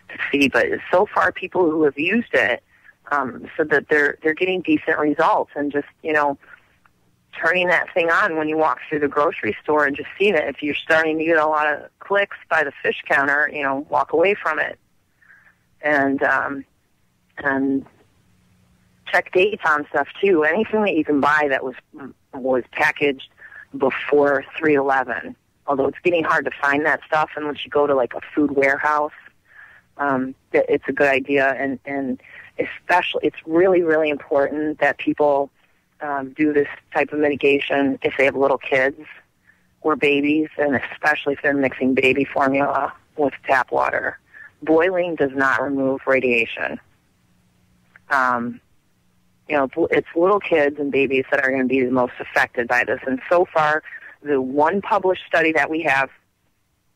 to see. But so far, people who have used it said that they're getting decent results, and just, turning that thing on when you walk through the grocery store and just seeing it. If you're starting to get a lot of clicks by the fish counter, walk away from it. And check dates on stuff too. Anything that you can buy that was packaged before 3/11. Although it's getting hard to find that stuff, and once you go to like a food warehouse, it's a good idea. And especially, it's really, really important that people do this type of mitigation if they have little kids or babies, and especially if they're mixing baby formula with tap water. Boiling does not remove radiation. It's little kids and babies that are going to be the most affected by this. And so far, the one published study that we have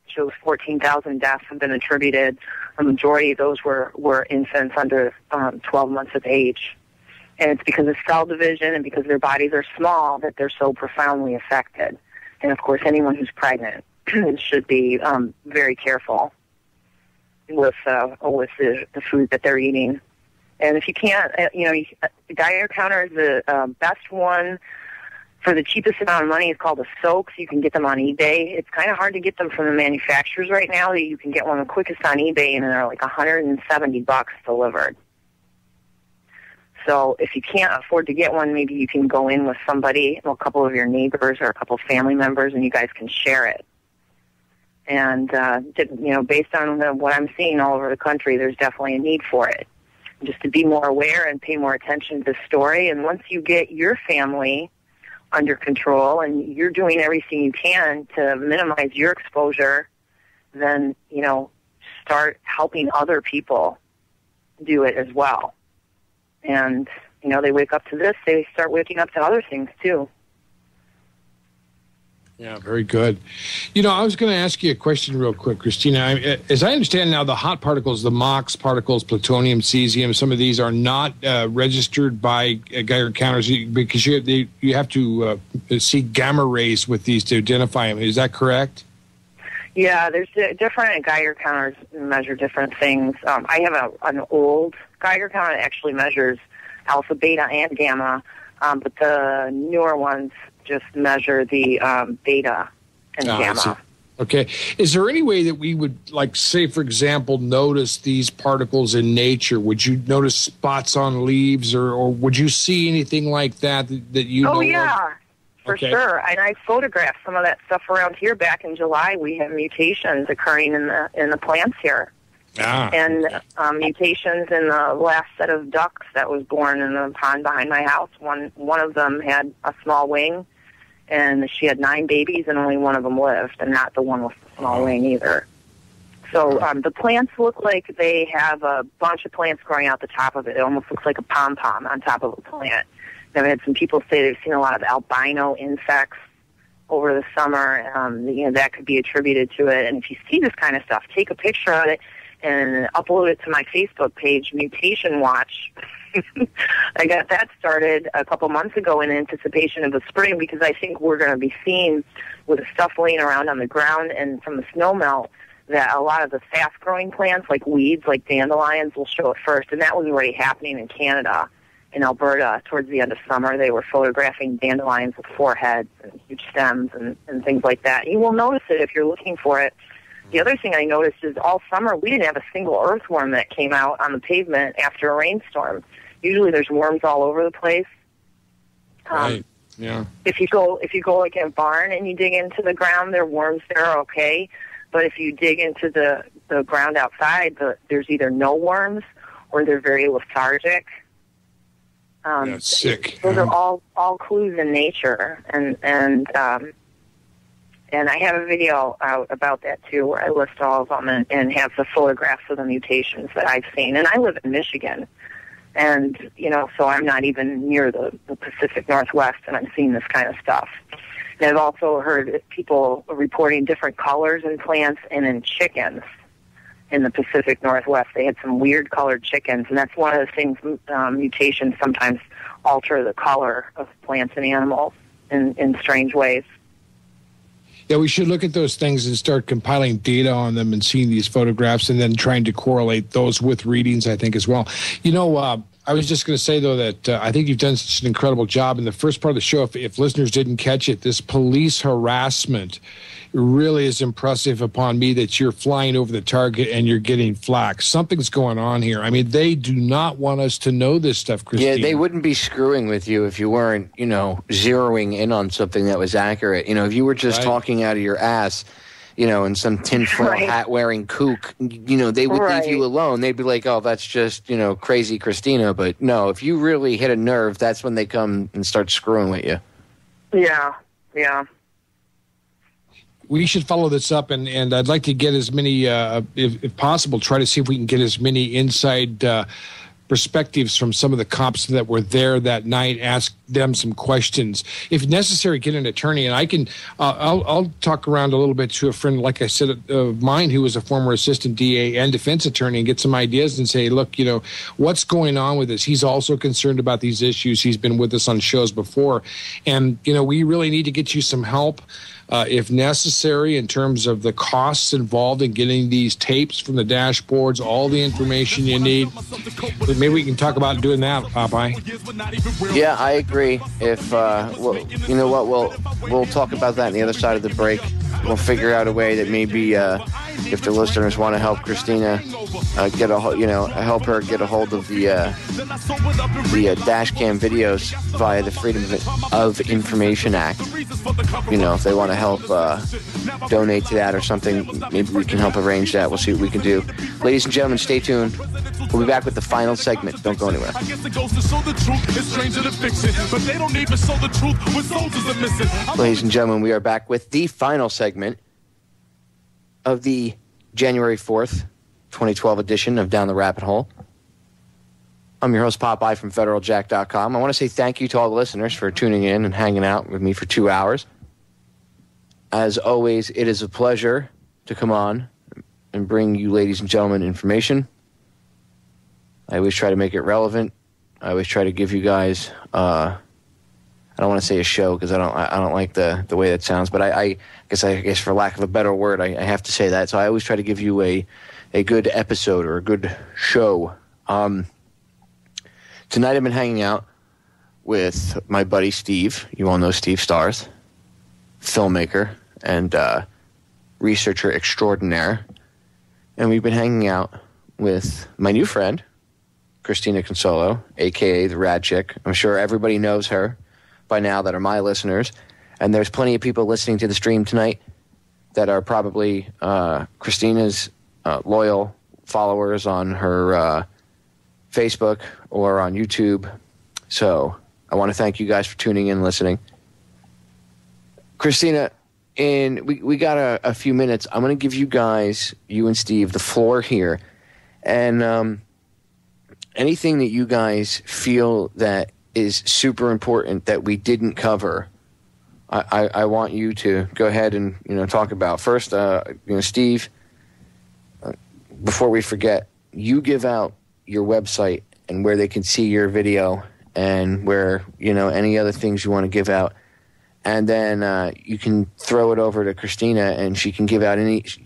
shows 14,000 deaths have been attributed. A majority of those were infants under 12 months of age. And it's because of cell division and because their bodies are small that they're so profoundly affected. And, of course, anyone who's pregnant should be very careful with the food that they're eating. And if you can't, the Geiger counter is the best one for the cheapest amount of money. It's called a Soaks. You can get them on eBay. It's kind of hard to get them from the manufacturers right now. You can get one the quickest on eBay, and they're like $170 delivered. So if you can't afford to get one, maybe you can go in with somebody, a couple of your neighbors or a couple of family members, and you guys can share it. And, based on what I'm seeing all over the country, there's definitely a need for it. Just to be more aware and pay more attention to the story. And once you get your family under control and you're doing everything you can to minimize your exposure, then, start helping other people do it as well. And, they wake up to this, they start waking up to other things too. Yeah, very good. I was going to ask you a question real quick, Christina. As I understand now, the hot particles, the MOX particles, plutonium, cesium, some of these are not registered by Geiger counters because you have to see gamma rays with these to identify them. Is that correct? Yeah, there's different Geiger counters measure different things. I have an old Geiger counter that actually measures alpha, beta, and gamma, but the newer ones just measure the beta and gamma. Okay. Is there any way that we would, say, for example, notice these particles in nature? Would you notice spots on leaves, or would you see anything like that you know? Oh, yeah, for sure. And I photographed some of that stuff around here back in July. We have mutations occurring in the plants here. And mutations in the last set of ducks that was born in the pond behind my house. One of them had a small wing, and she had 9 babies, and only one of them lived, and not the one with the small wing either. So the plants look like they have a bunch of plants growing out the top of it. It almost looks like a pom-pom on top of a plant. I've had some people say they've seen a lot of albino insects over the summer. That could be attributed to it. And if you see this kind of stuff, take a picture of it and upload it to my Facebook page, Mutation Watch. I got that started a couple months ago in anticipation of the spring, because I think we're going to be seeing, with the stuff laying around on the ground and from the snow melt, that a lot of the fast-growing plants, like weeds, like dandelions, will show it first. And that was already happening in Canada, in Alberta, towards the end of summer. They were photographing dandelions with 4 heads and huge stems and things like that. You will notice it if you're looking for it. The other thing I noticed is all summer we didn't have a single earthworm that came out on the pavement after a rainstorm. Usually there's worms all over the place. Right. Yeah. If you go like in a barn and you dig into the ground, there are worms there, okay. But if you dig into the ground outside, there's either no worms or they're very lethargic. Sick. Those are all clues in nature, and I have a video out about that, too, where I list all of them and have the photographs of the mutations that I've seen. And I live in Michigan, and, so I'm not even near the Pacific Northwest, and I'm seeing this kind of stuff. And I've also heard people reporting different colors in plants and in chickens. in the Pacific Northwest. They had some weird colored chickens, and that's one of the things, mutations sometimes alter the color of plants and animals in strange ways. Yeah, we should look at those things and start compiling data on them and seeing these photographs and then trying to correlate those with readings, I think, as well. You know, I was just going to say, though, that I think you've done such an incredible job. In the first part of the show, if listeners didn't catch it, this police harassment really is impressive upon me, that you're flying over the target and you're getting flack. Something's going on here. I mean, they do not want us to know this stuff, Christina. Yeah, they wouldn't be screwing with you if you weren't, zeroing in on something that was accurate. If you were just talking out of your ass, and some tinfoil hat-wearing kook, they would leave you alone. They'd be like, oh, that's just, crazy Christina. But no, if you really hit a nerve, that's when they come and start screwing with you. Yeah. We should follow this up, and I'd like to get as many, if possible, try to see if we can get as many inside perspectives from some of the cops that were there that night, ask them some questions. If necessary, get an attorney, and I can, I'll talk around a little bit to a friend, like I said, of mine who was a former assistant DA and defense attorney, and get some ideas and say, look, what's going on with this? He's also concerned about these issues. He's been with us on shows before, and, we really need to get you some help. If necessary, in terms of the costs involved in getting these tapes from the dashboards, all the information you need. But maybe we can talk about doing that, Popeye. Yeah, I agree. If you know what, we'll talk about that on the other side of the break. We'll figure out a way that maybe if the listeners want to help Christina help her get a hold of the dash cam videos via the Freedom of Information Act. If they want to help donate to that or something, maybe we can help arrange that. We'll see what we can do. Ladies and gentlemen, stay tuned. We'll be back with the final segment. Don't go anywhere. Ladies and gentlemen, we are back with the final segment of the January 4th, 2012 edition of Down the Rabbit Hole. I'm your host, Popeye from FederalJack.com. I want to say thank you to all the listeners for tuning in and hanging out with me for 2 hours. As always, it is a pleasure to come on and bring you, ladies and gentlemen, information. I always try to make it relevant. I always try to give you guys, I don't want to say a show because I don't like the way that sounds, but I guess for lack of a better word, I have to say that. So I always try to give you a good episode or a good show. Tonight I've been hanging out with my buddy Steve. You all know Steve Stars, filmmaker and researcher extraordinaire. And we've been hanging out with my new friend, Christina Consolo, a.k.a. the RadChick. I'm sure everybody knows her by now that are my listeners. And there's plenty of people listening to the stream tonight that are probably Christina's loyal followers on her Facebook or on YouTube. So I want to thank you guys for tuning in and listening. Christina, we got a few minutes. I'm going to give you guys, you and Steve, the floor here. And anything that you guys feel that is super important that we didn't cover, I want you to go ahead and talk about. First, Steve, before we forget, you give out your website and where they can see your video and where, any other things you want to give out. And then you can throw it over to Christina and she can give out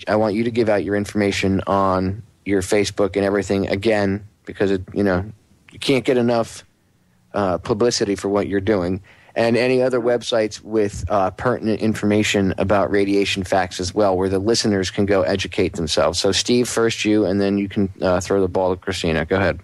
I want you to give out your information on your Facebook and everything again, because you can't get enough publicity for what you're doing. And any other websites with pertinent information about radiation facts as well, where the listeners can go educate themselves. So Steve, first you, and then you can throw the ball to Christina. Go ahead.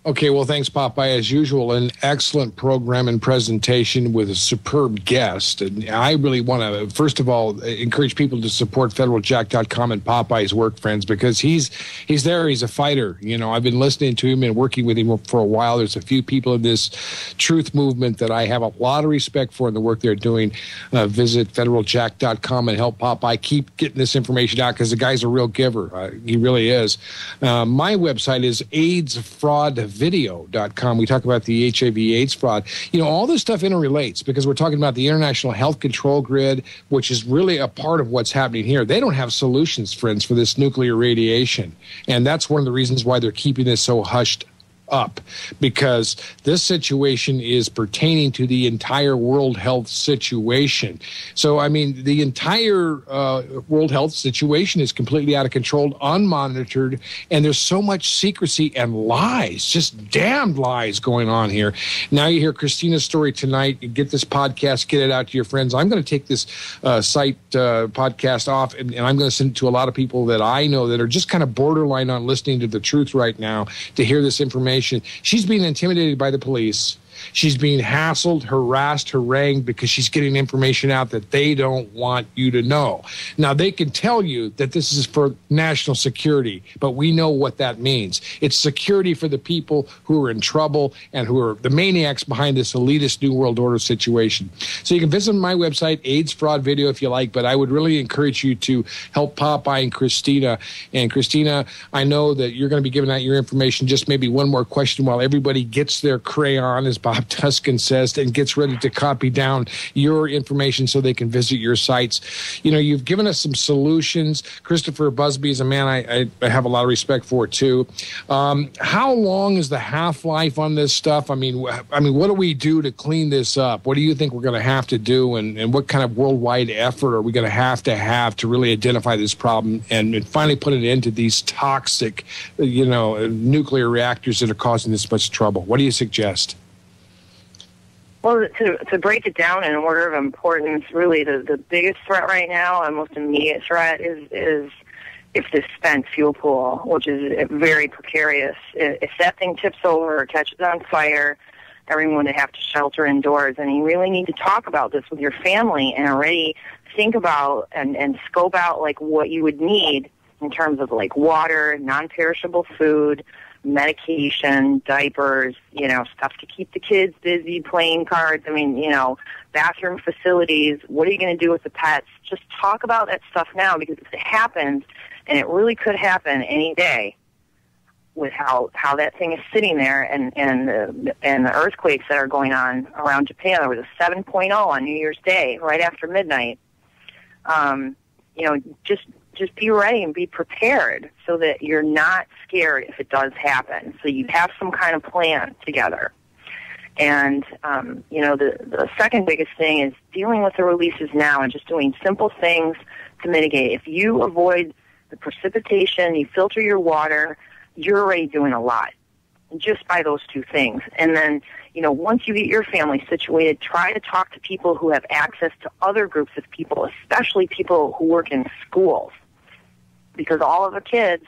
Okay, well, thanks, Popeye. As usual, an excellent program and presentation with a superb guest. And I really want to, first of all, encourage people to support FederalJack.com and Popeye's work, friends, because he's there. He's a fighter. I've been listening to him and working with him for a while. There's a few people in this truth movement that I have a lot of respect for in the work they're doing. Visit FederalJack.com and help Popeye keep getting this information out, because the guy's a real giver. He really is. My website is AIDS Fraud AIDSfraudvideo.com. We talk about the HIV/AIDS fraud. You know, all this stuff interrelates because we're talking about the International Health Control Grid, which is really a part of what's happening here. They don't have solutions, friends, for this nuclear radiation. And that's one of the reasons why they're keeping this so hushed up, because this situation is pertaining to the entire world health situation. So, I mean, the entire world health situation is completely out of control, unmonitored, and there's so much secrecy and lies, just damned lies going on here. Now you hear Christina's story tonight. You get this podcast, get it out to your friends. I'm going to take this site podcast off, and I'm going to send it to a lot of people that I know that are just kind of borderline on listening to the truth right now to hear this information. She's being intimidated by the police. She's being hassled, harassed, harangued because she's getting information out that they don't want you to know. Now, they can tell you that this is for national security, but we know what that means. It's security for the people who are in trouble and who are the maniacs behind this elitist New World Order situation. So you can visit my website, AIDS Fraud Video, if you like, but I would really encourage you to help Popeye and Christina. And Christina, I know that you're going to be giving out your information. Just maybe one more question while everybody gets their crayon, as Bob Tuskin says, and gets ready to copy down your information so they can visit your sites. You know, you've given us some solutions. Christopher Busby is a man I have a lot of respect for, too. How long is the half-life on this stuff? I mean, what do we do to clean this up? What do you think we're going to have to do, and what kind of worldwide effort are we going to have to really identify this problem and finally put an end to these toxic, nuclear reactors that are causing this much trouble? What do you suggest? Well, to break it down in order of importance, really the biggest threat right now, and most immediate threat, is if this spent fuel pool, which is very precarious. If that thing tips over or catches on fire, everyone would have to shelter indoors. And you really need to talk about this with your family and already think about and scope out like what you would need in terms of like water, non-perishable food, medication, diapers, stuff to keep the kids busy, playing cards. I mean, bathroom facilities. What are you going to do with the pets? Just talk about that stuff now, because if it happens, and it really could happen any day with how that thing is sitting there and the earthquakes that are going on around Japan. There was a 7.0 on New Year's Day right after midnight. Just be ready and be prepared so that you're not scared if it does happen. So you have some kind of plan together. And, the second biggest thing is dealing with the releases now and just doing simple things to mitigate. If you avoid the precipitation, you filter your water, you're already doing a lot just by those two things. And then, once you get your family situated, try to talk to people who have access to other groups of people, especially people who work in schools, because all of the kids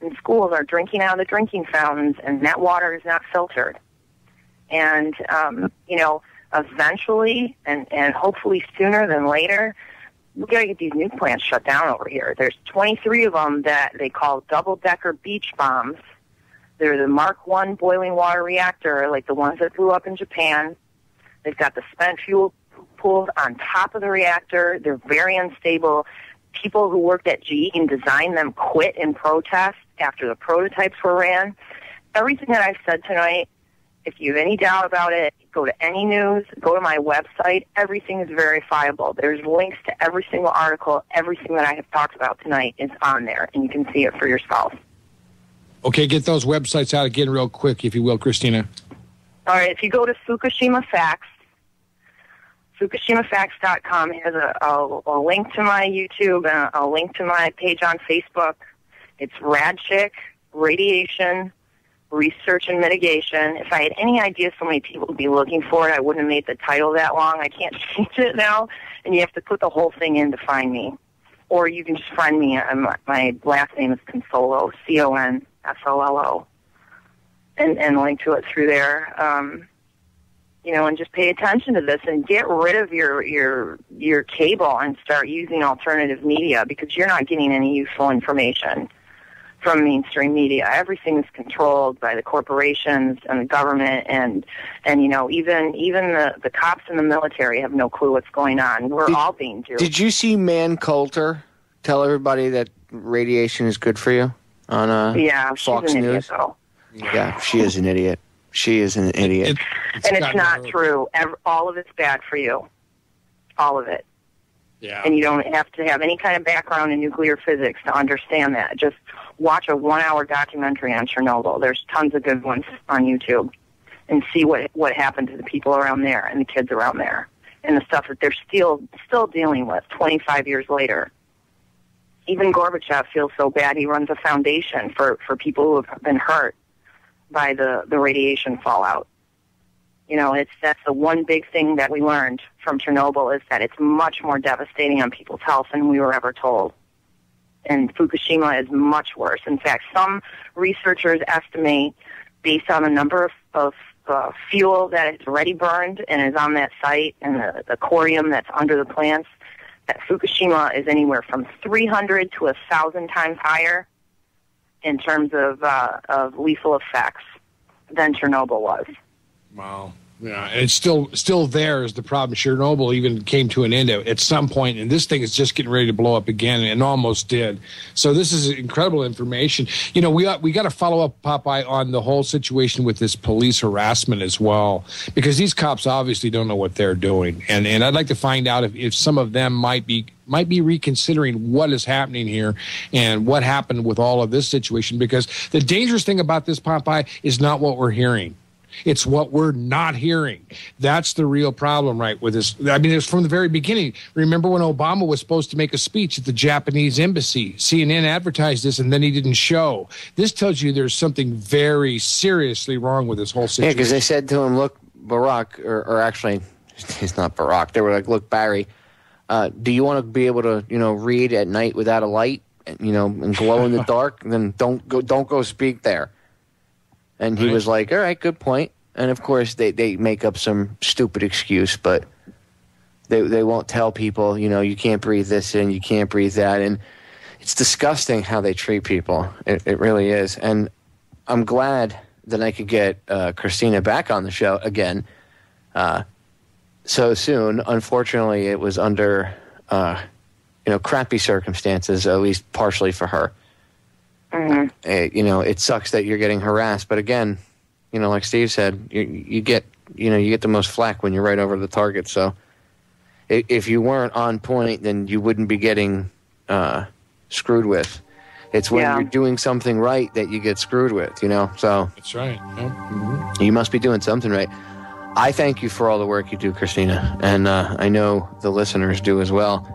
in schools are drinking out of the drinking fountains, and that water is not filtered. And, eventually, and hopefully sooner than later, we've got to get these nuke plants shut down over here. There's 23 of them that they call double-decker beach bombs. They're the Mark I boiling water reactor, like the ones that blew up in Japan. They've got the spent fuel pools on top of the reactor. They're very unstable. People who worked at GE and designed them quit in protest after the prototypes were ran. Everything that I've said tonight, if you have any doubt about it, go to any news, go to my website. Everything is verifiable. There's links to every single article. Everything that I have talked about tonight is on there, and you can see it for yourself. Okay, get those websites out again real quick, if you will, Christina. All right, if you go to Fukushima Facts, FukushimaFacts.com has a link to my YouTube and a link to my page on Facebook. It's RadChick, Radiation, Research and Mitigation. If I had any idea so many people would be looking for it, I wouldn't have made the title that long. I can't change it now, and you have to put the whole thing in to find me. Or you can just find me. My last name is Consollo, CONSOLLO, and link to it through there. And just pay attention to this and get rid of your cable and start using alternative media, because you're not getting any useful information from mainstream media. Everything is controlled by the corporations and the government, and even the cops and the military have no clue what's going on. We're all being duped. Did you see Man Coulter tell everybody that radiation is good for you on Fox News? Idiot, Yeah, she is an idiot. She is an idiot. And it's not true. All of it's bad for you. All of it. Yeah. And you don't have to have any kind of background in nuclear physics to understand that. Just watch a 1-hour documentary on Chernobyl. There's tons of good ones on YouTube. And see what happened to the people around there and the kids around there. And the stuff that they're still dealing with 25 years later. Even Gorbachev feels so bad he runs a foundation for people who have been hurt by the radiation fallout. You know, that's the one big thing that we learned from Chernobyl is that it's much more devastating on people's health than we were ever told. And Fukushima is much worse. In fact, some researchers estimate, based on the number of fuel that is already burned and is on that site and the corium that's under the plants, that Fukushima is anywhere from 300 to 1,000 times higher in terms of lethal effects than Chernobyl was. Wow. Yeah, and it's still there is the problem. Chernobyl even came to an end at some point, and this thing is just getting ready to blow up again, and almost did. So this is incredible information. You know, we got to follow up, Popeye, on the whole situation with this police harassment as well, because these cops obviously don't know what they're doing, and I'd like to find out if some of them might be reconsidering what is happening here and what happened with all of this situation, because the dangerous thing about this, Popeye, is not what we're hearing. It's what we're not hearing. That's the real problem, right, with this. I mean, it's from the very beginning. Remember when Obama was supposed to make a speech at the Japanese embassy? CNN advertised this, and then he didn't show. This tells you there's something very seriously wrong with this whole situation. Yeah, because they said to him, look, Barack, or actually, he's not Barack. They were like, look, Barry, do you want to be able to, read at night without a light, and glow in the dark? Then don't go speak there. And he was like, all right, good point. And, of course, they make up some stupid excuse, but they won't tell people, you can't breathe this in, you can't breathe that in. It's disgusting how they treat people. It really is. And I'm glad that I could get Christina back on the show again so soon. Unfortunately, it was under, crappy circumstances, at least partially for her. Mm-hmm. It sucks that you're getting harassed, but again, like Steve said, you get the most flack when you're right over the target. So if you weren't on point, then you wouldn't be getting screwed with. It's when you're doing something right that you get screwed with, So that's right. Yep. Mm-hmm. You must be doing something right. I thank you for all the work you do, Christina, and I know the listeners do as well.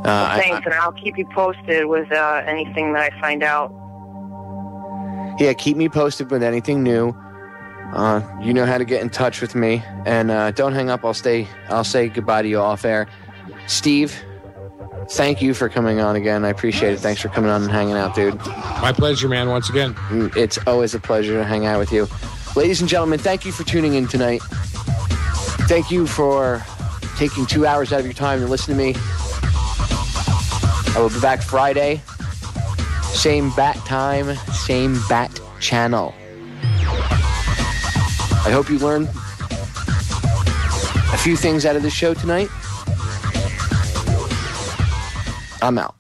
Thanks, and I'll keep you posted with anything that I find out. Yeah, keep me posted with anything new. You know how to get in touch with me, and don't hang up. I'll say goodbye to you off air. Steve, thank you for coming on again. I appreciate it. Thanks for coming on and hanging out, dude. My pleasure, man. Once again, it's always a pleasure to hang out with you, ladies and gentlemen. Thank you for tuning in tonight. Thank you for taking 2 hours out of your time to listen to me. I will be back Friday. Same bat time, same bat channel. I hope you learned a few things out of the show tonight. I'm out.